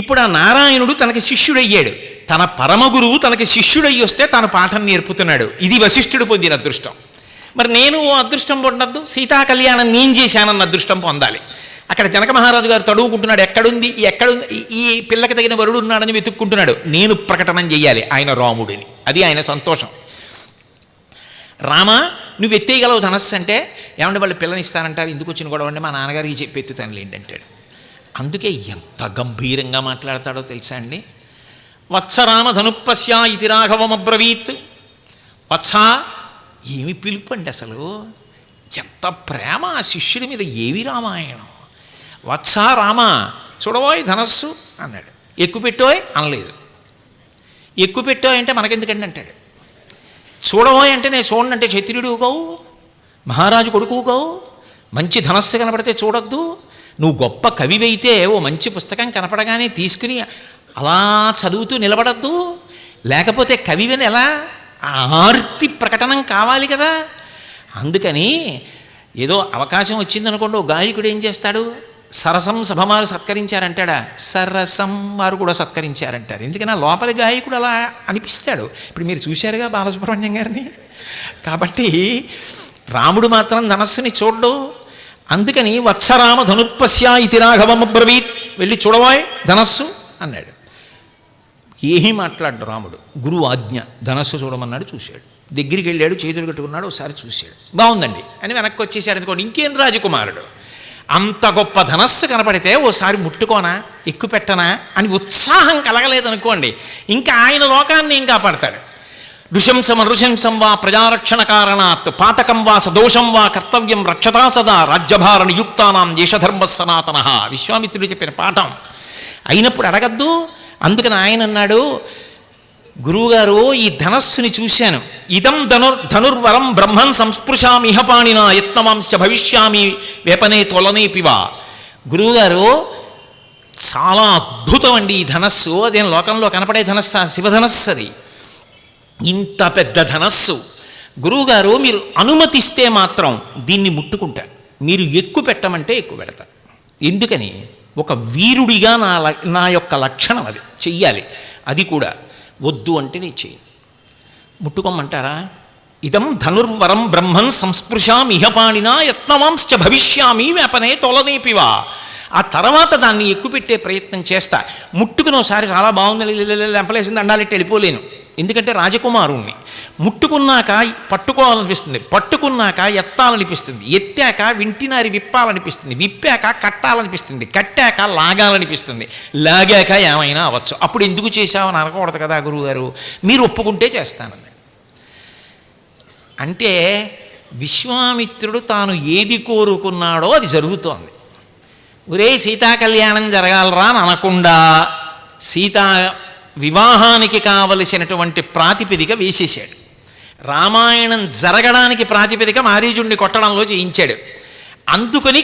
Speaker 2: ఇప్పుడు ఆ నారాయణుడు తనకి శిష్యుడయ్యాడు. తన పరమగురువు తనకి శిష్యుడయ్యి వస్తే తన పాఠం నేర్పుతున్నాడు. ఇది వశిష్ఠుడు పొందిన అదృష్టం. మరి నేను అదృష్టం పొందద్దు, సీతా కళ్యాణం నేను చేశానన్న అదృష్టం పొందాలి. అక్కడ జనక మహారాజు గారు తడువుకుంటున్నాడు, ఎక్కడుంది ఈ పిల్లకి తగిన వరుడు ఉన్నాడని వెతుక్కుంటున్నాడు. నేను ప్రకటన చెయ్యాలి ఆయన రాముడిని, అది ఆయన సంతోషం. రామ నువ్వు ఎత్తేయగలవు ధనస్సు అంటే, ఏమంటే వాళ్ళు పిల్లనిస్తానంటారు, ఎందుకు వచ్చిన గొడవ అంటే మా నాన్నగారికి చెప్పి ఎత్తుతానులే ఏంటంటాడు. అందుకే ఎంత గంభీరంగా మాట్లాడతాడో తెలుసా అండి. వత్సరామ ధనుప్పస్యా ఇతి రాఘవమబ్రవీత్. వత్స, ఏమి పిలుపు అండి అసలు, ఎంత ప్రేమ ఆ శిష్యుడి మీద, ఏవి రామాయణం. వత్స రామ చూడబోయ్ ధనస్సు అన్నాడు. ఎక్కువ పెట్టోయ్ అనలేదు. ఎక్కువ పెట్టోయ్ అంటే మనకెందుకండి అంటాడు. చూడబోయ్ అంటే నేను చూడనంటే క్షత్రియుడు కావు, మహారాజు కొడుకు కావు, మంచి ధనస్సు కనపడితే చూడొద్దు. నువ్వు గొప్ప కవివైతే ఓ మంచి పుస్తకం కనపడగానే తీసుకుని అలా చదువుతూ నిలబడద్దు. లేకపోతే కవివని ఎలా, ఆర్తి ప్రకటనం కావాలి కదా. అందుకని ఏదో అవకాశం వచ్చిందనుకోండి, ఓ గాయకుడు ఏం చేస్తాడు, సరసం సభమాలు సత్కరించారంటాడా, సరసం వారు కూడా సత్కరించారంటారు. ఎందుకన్నా లోపలి గాయకుడు అలా అనిపిస్తాడు. ఇప్పుడు మీరు చూశారుగా బాలసుబ్రహ్మణ్యం గారిని. కాబట్టి రాముడు మాత్రం ధనస్సుని చూడ్డు. అందుకని వత్సరామ ధనుప్పస్యా ఇతి రాఘవమబ్రవీత్, వెళ్ళి చూడవాయ్ ధనస్సు అన్నాడు. ఏమీ మాట్లాడు రాముడు. గురువు ఆజ్ఞ, ధనస్సు చూడమన్నాడు, చూశాడు. దగ్గరికి వెళ్ళాడు, చేతులు కట్టుకున్నాడు, ఒకసారి చూశాడు, బాగుందండి అని వెనక్కి వచ్చేసాడు అనుకోండి. ఇంకేం రాజకుమారుడు, అంత గొప్ప ధనస్సు కనపడితే ఓసారి ముట్టుకోనా, ఎక్కువ పెట్టనా అని ఉత్సాహం కలగలేదనుకోండి, ఇంకా ఆయన లోకాన్ని ఏం కాపాడతాడు. నృశంసం వా ప్రజారక్షణ కారణాత్ పాతకం వా సదోషం వా కర్తవ్యం రక్షతా సదా రాజ్యభార నియుక్తానాం దేశధర్మ సనాతన. విశ్వామిత్రుడు చెప్పిన పాఠం అయినప్పుడు అడగద్దు. అందుకని ఆయన అన్నాడు, గురువుగారు ఈ ధనస్సుని చూశాను, ఇదం ధనుర్వరం బ్రహ్మన్ సంస్పృశామి ఇహపాణినా యత్నమాంశ భవిష్యామి వేపనే తొలనే పివా. గురువుగారు చాలా అద్భుతం అండి ఈ ధనస్సు, అదేం లోకంలో కనపడే ధనస్సు, శివధనస్సు అది. ఇంత పెద్ద ధనస్సు గురువుగారు మీరు అనుమతిస్తే మాత్రం దీన్ని ముట్టుకుంటారు, మీరు ఎక్కువ పెట్టమంటే ఎక్కువ పెడతారు. ఎందుకని, ఒక వీరుడిగా నా యొక్క లక్షణం అది, చెయ్యాలి. అది కూడా వద్దు అంటే నేను చెయ్యి. ముట్టుకోమంటారా, ఇదం ధనుర్వరం బ్రహ్మన్ సంస్పృశామి ఇహపాణినా యత్నమాంశ్చ భవిష్యామి వేపనే తొలనేపివా. ఆ తర్వాత దాన్ని ఎక్కువ పెట్టే ప్రయత్నం చేస్తా. ముట్టుకుని ఒకసారి చాలా బాగుంది లెంపలేసింది అండాలెట్టి వెళ్ళిపోలేను, ఎందుకంటే రాజకుమారుణ్ణి. ముట్టుకున్నాక పట్టుకోవాలనిపిస్తుంది, పట్టుకున్నాక ఎత్తాలనిపిస్తుంది, ఎత్తాక వింటినారి విప్పాలనిపిస్తుంది, విప్పాక కట్టాలనిపిస్తుంది, కట్టాక లాగాలనిపిస్తుంది, లాగాక ఏమైనా అవ్వచ్చు. అప్పుడు ఎందుకు చేశావని అనకూడదు కదా గురువుగారు, మీరు ఒప్పుకుంటే చేస్తానని. అంటే విశ్వామిత్రుడు తాను ఏది కోరుకున్నాడో అది జరుగుతోంది. ఒరే సీతా కళ్యాణం జరగాలరా అని అనకుండా సీతా వివాహానికి కావలసినటువంటి ప్రాతిపదిక వేసేసాడు. రామాయణం జరగడానికి ప్రాతిపదిక మారీచుడిని కొట్టడంలో చేయించాడు. అందుకని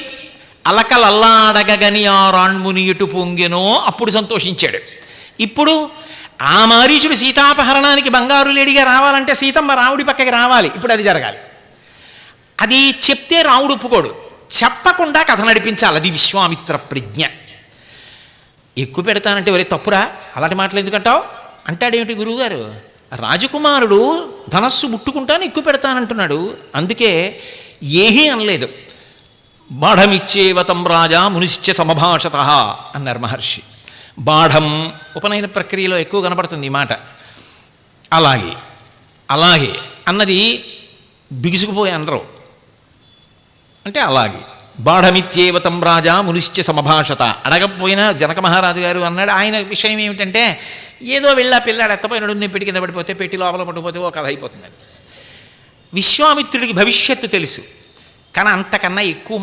Speaker 2: అలకలల్లాడగని ఆ రాణ్ముని ఎటు పొంగెనో అప్పుడు సంతోషించాడు. ఇప్పుడు ఆ మారీచుడు సీతాపహరణానికి బంగారు లేడిగా రావాలంటే సీతమ్మ రాముడి పక్కకి రావాలి. ఇప్పుడు అది జరగాలి. అది చెప్తే రాముడు ఒప్పుకోడు. చెప్పకుండా కథ నడిపించాలి. అది విశ్వామిత్ర ప్రజ్ఞ. ఎక్కువ పెడతానంటే ఒరే తప్పురా, అలాంటి మాటలు ఎందుకంటావు అంటాడేమిటి గురువుగారు? రాజకుమారుడు ధనస్సు ముట్టుకుంటాను ఎక్కువ పెడతానంటున్నాడు. అందుకే ఏమీ అనలేదు. బాఢమిచ్చేవతం రాజా మునిశ్చ సమభాషత అన్నారు మహర్షి. బాఢం ఉపనయన ప్రక్రియలో ఎక్కువ కనపడుతుంది ఈ మాట. అలాగే అలాగే అన్నది బిగుసుకుపోయి అనరు. అంటే అలాగే బాఢమిత్యేవతం రాజా మునిశ్చ సమభాషత. అడగకపోయినా జనక మహారాజు గారు అన్నాడు. ఆయన విషయం ఏమిటంటే ఏదో వెళ్ళా పిల్లాడు ఎత్తపోయినాడు, నేను పెట్టి కింద పడిపోతే పెట్టి లోపల పడిపోతే ఓ కథ అయిపోతుంది. విశ్వామిత్రుడికి భవిష్యత్తు తెలుసు, కానీ అంతకన్నా ఎక్కువ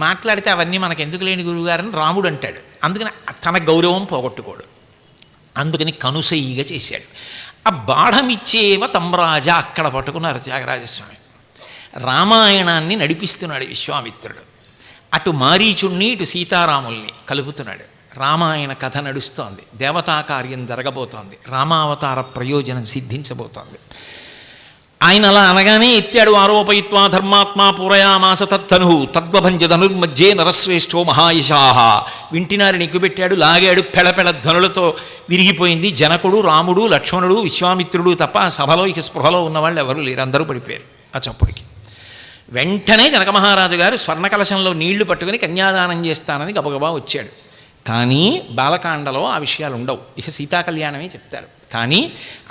Speaker 2: మాట్లాడితే అవన్నీ మనకు ఎందుకు లేని గురువుగారని రాముడు అంటాడు. అందుకని తన గౌరవం పోగొట్టుకోడు. అందుకని కనుసైగా చేశాడు. ఆ బాఢమిచ్చేవ తమ్రాజా అక్కడ పట్టుకున్నారు త్యాగరాజస్వామి. రామాయణాన్ని నడిపిస్తున్నాడు విశ్వామిత్రుడు. అటు మారీచుణ్ణి ఇటు సీతారాముల్ని కలుపుతున్నాడు. రామాయణ కథ నడుస్తోంది. దేవతా కార్యం జరగబోతోంది. రామావతార ప్రయోజనం సిద్ధించబోతోంది. ఆయన అలా అనగానే ఎత్తాడు. ఆరోపయిత్వా ధర్మాత్మా పూరయామాస తత్తను తద్వభంజ ధనుర్మధ్యే నరశ్రేష్ఠో మహాయశాహ. వింటినారిని ఎక్కుపెట్టాడు, లాగాడు. పెళపెళ ధనులతో విరిగిపోయింది. జనకుడు, రాముడు, లక్ష్మణుడు, విశ్వామిత్రుడు తప్ప సభలో ఇక స్పృహలో ఉన్నవాళ్ళు ఎవరు లేరు. అందరూ పడిపోయారు ఆ చప్పుడికి. వెంటనే జనక మహారాజు గారు స్వర్ణకలశంలో నీళ్లు పట్టుకుని కన్యాదానం చేస్తానని గబగబా వచ్చాడు. కానీ బాలకాండలో ఆ విషయాలు ఉండవు. ఇక సీతాకళ్యాణమే చెప్తారు. కానీ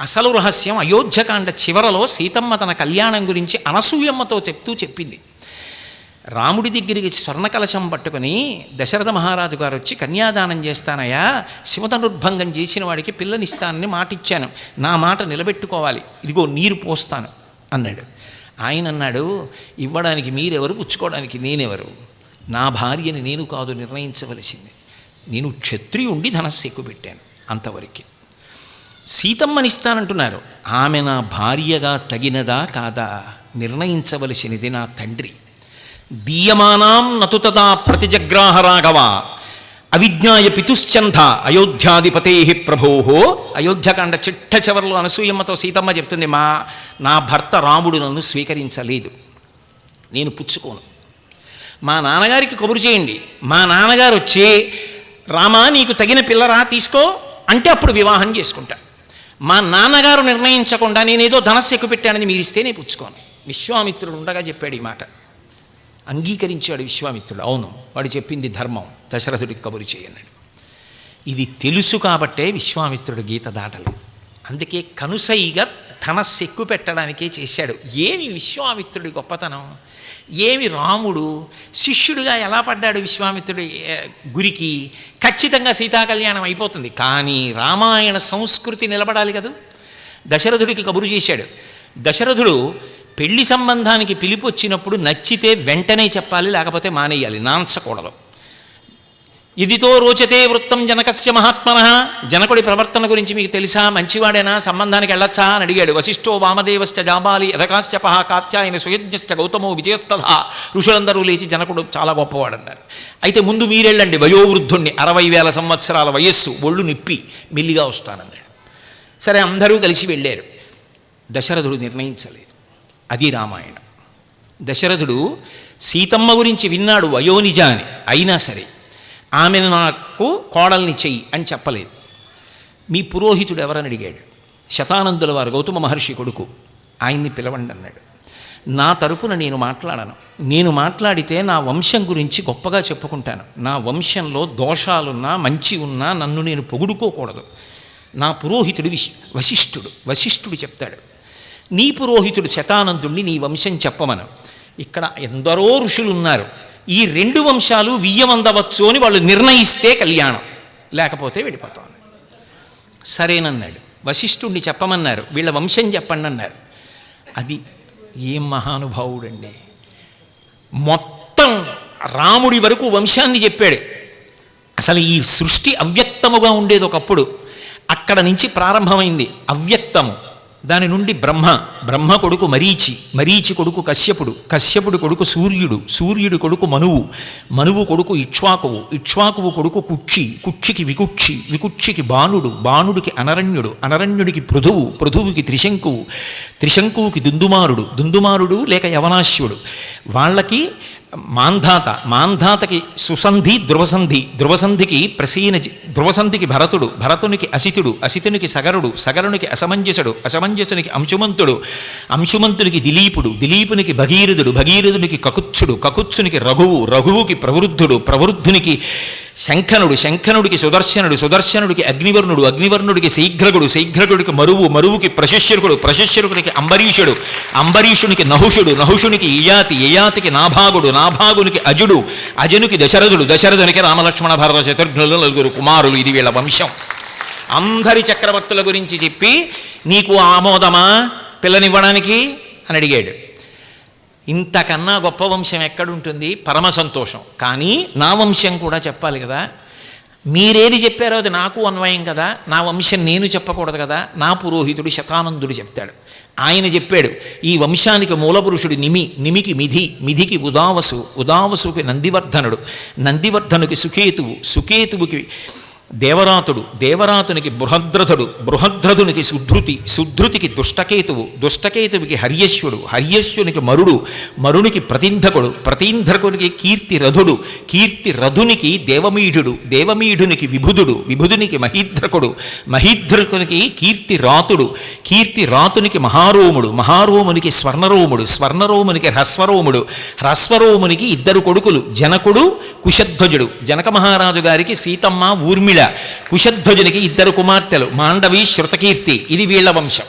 Speaker 2: అసలు రహస్యం అయోధ్యకాండ చివరలో సీతమ్మ తన కళ్యాణం గురించి అనసూయమ్మతో చెప్పింది. రాముడి దగ్గరికి స్వర్ణకలశం పట్టుకుని దశరథ మహారాజు గారు వచ్చి కన్యాదానం చేస్తానయ్యా, శివధనుర్భంగం చేసిన వాడికి పిల్లనిస్తానని మాట ఇచ్చాను, నా మాట నిలబెట్టుకోవాలి, ఇదిగో నీరు పోస్తాను అన్నాడు. ఆయన అన్నాడు, ఇవ్వడానికి మీరెవరు, పుచ్చుకోవడానికి నేనెవరు? నా భార్యని నేను కాదు నిర్ణయించవలసింది. నేను క్షత్రియుండి ధనస్సు ఎక్కువ పెట్టాను అంతవరకు. సీతమ్మనిస్తానంటున్నారు. ఆమె నా భార్యగా తగినదా కాదా నిర్ణయించవలసినది నా తండ్రి. దీయమానాం నతుతదా ప్రతిజగ్రాహ రాఘవ అవిజ్ఞాయ పితుశ్చంధ అయోధ్యాధిపతే ప్రభోహో. అయోధ్యకాండ చిట్ట చివరిలో అనసూయమ్మతో సీతమ్మ చెప్తుంది, నా భర్త రాముడు నన్ను స్వీకరించలేదు, నేను పుచ్చుకోను. మా నాన్నగారికి కబురు చేయండి. మా నాన్నగారు వచ్చి రామా నీకు తగిన పిల్లరా తీసుకో అంటే అప్పుడు వివాహం చేసుకుంటా. మా నాన్నగారు నిర్ణయించకుండా నేనేదో ధనస్సు ఎక్కువ పెట్టానని మీరిస్తే నేను పుచ్చుకోను. విశ్వామిత్రుడు ఉండగా చెప్పాడు ఈ మాట. అంగీకరించాడు విశ్వామిత్రుడు. అవును, వాడు చెప్పింది ధర్మం, దశరథుడికి కబురు చేయన్నాడు. ఇది తెలుసు కాబట్టే విశ్వామిత్రుడు గీత దాటలేదు. అందుకే కనుసైగా ధనస్సు ఎక్కువ పెట్టడానికే చేశాడు. ఏమి విశ్వామిత్రుడి గొప్పతనం, ఏమి రాముడు శిష్యుడిగా ఎలా పడ్డాడు విశ్వామిత్రుడి గురికి. ఖచ్చితంగా సీతాకళ్యాణం అయిపోతుంది, కానీ రామాయణ సంస్కృతి నిలబడాలి కదా. దశరథుడికి కబురు చేశాడు. దశరథుడు పెళ్లి సంబంధానికి పిలిపి వచ్చినప్పుడు నచ్చితే వెంటనే చెప్పాలి, లేకపోతే మానేయాలి, నాన్సకూడదు. ఇదితో రోచతే వృత్తం జనకస్య మహాత్మనః. జనకుడి ప్రవర్తన గురించి మీకు తెలుసా, మంచివాడేనా, సంబంధానికి వెళ్ళొచ్చా అని అడిగాడు. వశిష్ఠో వామదేవశ్చ జాబాలి యథకాశ్చపః కాత్యాయన సుయజ్ఞశ్చ గౌతమో విజయస్తథా. ఋషులందరూ లేచి జనకుడు చాలా గొప్పవాడన్నారు. అయితే ముందు మీరెళ్ళండి, వయోవృద్ధుణ్ణి 60,000 సంవత్సరాల వయస్సు, ఒళ్ళు నిప్పి మెల్లిగా వస్తానన్నాడు. సరే అందరూ కలిసి వెళ్ళారు. దశరథుడు నిర్ణయించలేదు. అది రామాయణం. దశరథుడు సీతమ్మ గురించి విన్నాడు వయోనిజ అని, అయినా సరే ఆమెను నాకు కోడల్ని చెయ్యి అని చెప్పలేదు. మీ పురోహితుడు ఎవరని అడిగాడు. శతానందుల వారు గౌతమ మహర్షి కొడుకు, ఆయన్ని పిలవండి అన్నాడు. నా తరపున నేను మాట్లాడను. నేను మాట్లాడితే నా వంశం గురించి గొప్పగా చెప్పుకుంటాను. నా వంశంలో దోషాలున్నా మంచి ఉన్నా నన్ను నేను పొగుడుకోకూడదు. నా పురోహితుడు వశిష్ఠుడు చెప్తాడు. నీ పురోహితుడు శతానందుణ్ణి నీ వంశం చెప్పమను. ఇక్కడ ఎందరో ఋషులు ఉన్నారు, ఈ 2 వంశాలు వియ్యమందవచ్చు అని వాళ్ళు నిర్ణయిస్తే కళ్యాణం, లేకపోతే వెళ్ళిపోతాం. సరేనన్నాడు. వశిష్ఠుణ్ణి చెప్పమన్నారు. వీళ్ళ వంశం చెప్పండి అన్నారు. అది ఏం మహానుభావుడండి, మొత్తం రాముడి వరకు వంశాన్ని చెప్పాడు. అసలు ఈ సృష్టి అవ్యక్తముగా ఉండేది ఒకప్పుడు, అక్కడ నుంచి ప్రారంభమైంది అవ్యక్తము. దాని నుండి బ్రహ్మ కొడుకు మరీచి కొడుకు కశ్యపుడు కొడుకు సూర్యుడు కొడుకు మనువు కొడుకు ఇక్ష్వాకువు కొడుకు కుక్షికి వికుక్షికి బాణుడికి అనరణ్యుడికి పృథువుకి త్రిశంకువుకి దుందుమారుడు లేక యవనాశ్వుడు, వాళ్ళకి మాంధాతకి సుసంధి ధ్రువసంధికి ధ్రువసంధికి భరతునికి అసితునికి సగరునికి అసమంజసునికి అంశుమంతునికి దిలీపునికి భగీరథునికి కకుత్సునికి రఘువుకి ప్రవృద్ధునికి శంఖనుడికి సుదర్శనుడికి అగ్నివర్ణుడికి శీఘ్రకుడికి మరువుకి ప్రశస్యరుడికి అంబరీషునికి నహుషునికి యయాతికి నాభాగునికి అజునికి దశరథునికి రామలక్ష్మణ భరత శత్రుఘ్నులు 4 కుమారులు. ఇది వీళ్ళ వంశం. అందరి చక్రవర్తుల గురించి చెప్పి నీకు ఆమోదమా పిల్లనివ్వడానికి అని అడిగాడు. ఇంతకన్నా గొప్ప వంశం ఎక్కడుంటుంది? పరమ సంతోషం. కానీ నా వంశం కూడా చెప్పాలి కదా, మీరేది చెప్పారో అది నాకు అన్వయం కదా, నా వంశం నేను చెప్పకూడదు కదా. నా పురోహితుడు శతానందుడు చెప్తాడు. ఆయన చెప్పాడు, ఈ వంశానికి మూలపురుషుడు నిమికి మిధికి ఉదావసుకి నందివర్ధనుకి సుకేతువుకి దేవరాతునికి బృహద్రథునికి సుధృతికి దుష్టకేతువుకి హర్యశ్వునికి మరునికి ప్రతీంధకునికి కీర్తిరథునికి దేవమీఢునికి విభుదునికి మహీధ్రకునికి కీర్తిరాతునికి మహారోమునికి స్వర్ణరోమునికి హ్రస్వరోమునికి 2 కొడుకులు, జనకుడు కుశధ్వజుడు. జనక మహారాజు గారికి సీతమ్మ ఊర్మిళ, కుశధ్వజునికి 2 కుమార్తెలు, మాండవి శృతకీర్తి. ఇది వీళ్ళ వంశం.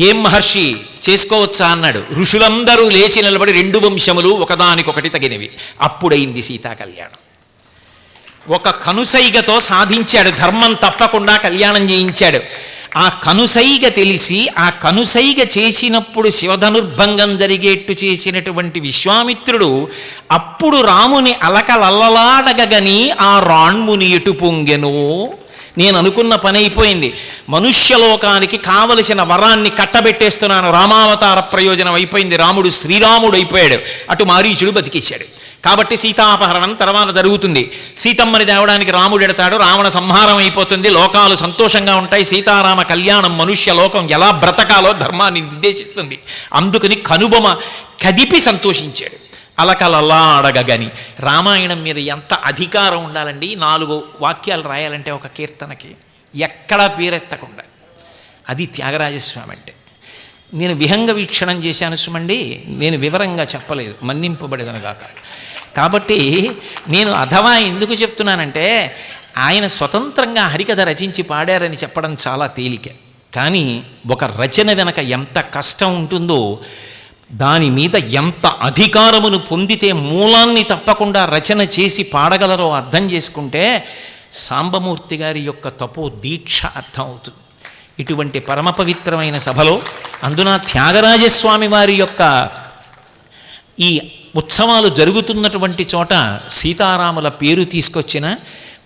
Speaker 2: ఏం మహర్షి చేసుకోవచ్చా అన్నాడు. ఋషులందరూ లేచి నిలబడి 2 వంశములు ఒకదానికొకటి తగినవి. అప్పుడైంది సీతా కళ్యాణం. ఒక కనుసైగతో సాధించాడు. ధర్మం తప్పకుండా కళ్యాణం చేయించాడు. ఆ కనుసైగ తెలిసి ఆ కనుసైగ చేసినప్పుడు శివధనుర్భంగం జరిగేట్టు చేసినటువంటి విశ్వామిత్రుడు అప్పుడు రాముని అలకలల్లలాడగని ఆ రాణ్ముని ఎటు పొంగెనో. నేను అనుకున్న పని అయిపోయింది. మనుష్యలోకానికి కావలసిన వరాన్ని కట్టబెట్టేస్తున్నాను. రామావతార ప్రయోజనం అయిపోయింది. రాముడు శ్రీరాముడు అయిపోయాడు. అటు మారీచుడు బతికేశాడు. కాబట్టి సీతాపహరణం తర్వాత జరుగుతుంది. సీతమ్మని తేవడానికి రాముడు ఎడతాడు. రావణ సంహారం అయిపోతుంది. లోకాలు సంతోషంగా ఉంటాయి. సీతారామ కళ్యాణం మనుష్య లోకం ఎలా బ్రతకాలో ధర్మాన్ని నిర్దేశిస్తుంది. అందుకని కనుబొమ కదిపి సంతోషించాడు. అలకలలా అడగగని. రామాయణం మీద ఎంత అధికారం ఉండాలండి. 4 వాక్యాలు రాయాలంటే ఒక కీర్తనకి ఎక్కడా పేరెత్తకుండా. అది త్యాగరాజస్వామి అంటే. నేను విహంగ వీక్షణం చేశాను సుమండి, నేను వివరంగా చెప్పలేదు, మన్నింపబడేదనగాక. కాబట్టి నేను అథవా ఎందుకు చెప్తున్నానంటే ఆయన స్వతంత్రంగా హరికథ రచించి పాడారని చెప్పడం చాలా తేలిక. కానీ ఒక రచన వెనక ఎంత కష్టం ఉంటుందో, దాని మీద ఎంత అధికారమును పొందితే మూలాన్ని తప్పకుండా రచన చేసి పాడగలరో అర్థం చేసుకుంటే సాంబమూర్తి గారి యొక్క తపో దీక్ష అర్థం అవుతుంది. ఇటువంటి పరమ పవిత్రమైన సభలో, అందున త్యాగరాజస్వామి వారి యొక్క ఈ ఉత్సవాలు జరుగుతున్నటువంటి చోట సీతారాముల పేరు తీసుకొచ్చిన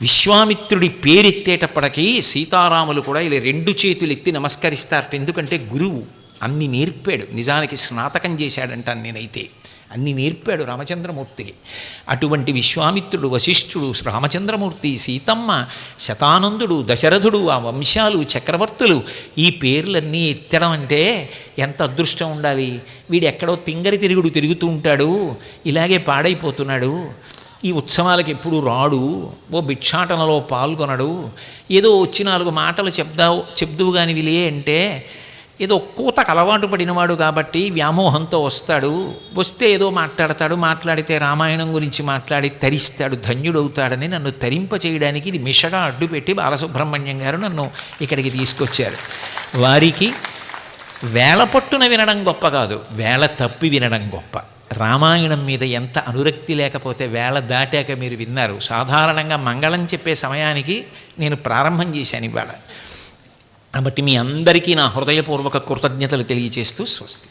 Speaker 2: విశ్వామిత్రుడి పేరెత్తేటప్పటికీ సీతారాములు కూడా ఇలా 2 చేతులు ఎత్తి నమస్కరిస్తారట. ఎందుకంటే గురువు అన్ని నేర్పాడు. నిజానికి స్నాతకం చేశాడంటాను నేనైతే. అన్ని నేర్పాడు రామచంద్రమూర్తికి. అటువంటి విశ్వామిత్రుడు, వశిష్ఠుడు, రామచంద్రమూర్తి, సీతమ్మ, శతానందుడు, దశరథుడు, ఆ వంశాలు, చక్రవర్తులు, ఈ పేర్లన్నీ ఎత్తడం అంటే ఎంత అదృష్టం ఉండాలి. వీడు ఎక్కడో తిరుగుతూ ఉంటాడు, ఇలాగే పాడైపోతున్నాడు, ఈ ఉత్సవాలకు ఎప్పుడు రాడు, ఓ భిక్షాటనలో పాల్గొనడు, ఏదో వచ్చి 4 మాటలు చెప్దువు కానీ విలే అంటే ఏదో కూతకు అలవాటు పడినవాడు కాబట్టి వ్యామోహంతో వస్తాడు. వస్తే ఏదో మాట్లాడతాడు, మాట్లాడితే రామాయణం గురించి మాట్లాడి తరిస్తాడు, ధన్యుడవుతాడని నన్ను తరింప చేయడానికి ఇది మిషగా అడ్డుపెట్టి బాలసుబ్రహ్మణ్యం గారు నన్ను ఇక్కడికి తీసుకొచ్చారు. వారికి వేళ పట్టున వినడం గొప్ప కాదు, వేళ తప్పి వినడం గొప్ప. రామాయణం మీద ఎంత అనురక్తి లేకపోతే వేళ దాటాక మీరు విన్నారు. సాధారణంగా మంగళం చెప్పే సమయానికి నేను ప్రారంభం చేశాను ఇవాళ. కాబట్టి మీ అందరికీ నా హృదయపూర్వక కృతజ్ఞతలు తెలియజేస్తూ స్వస్తి.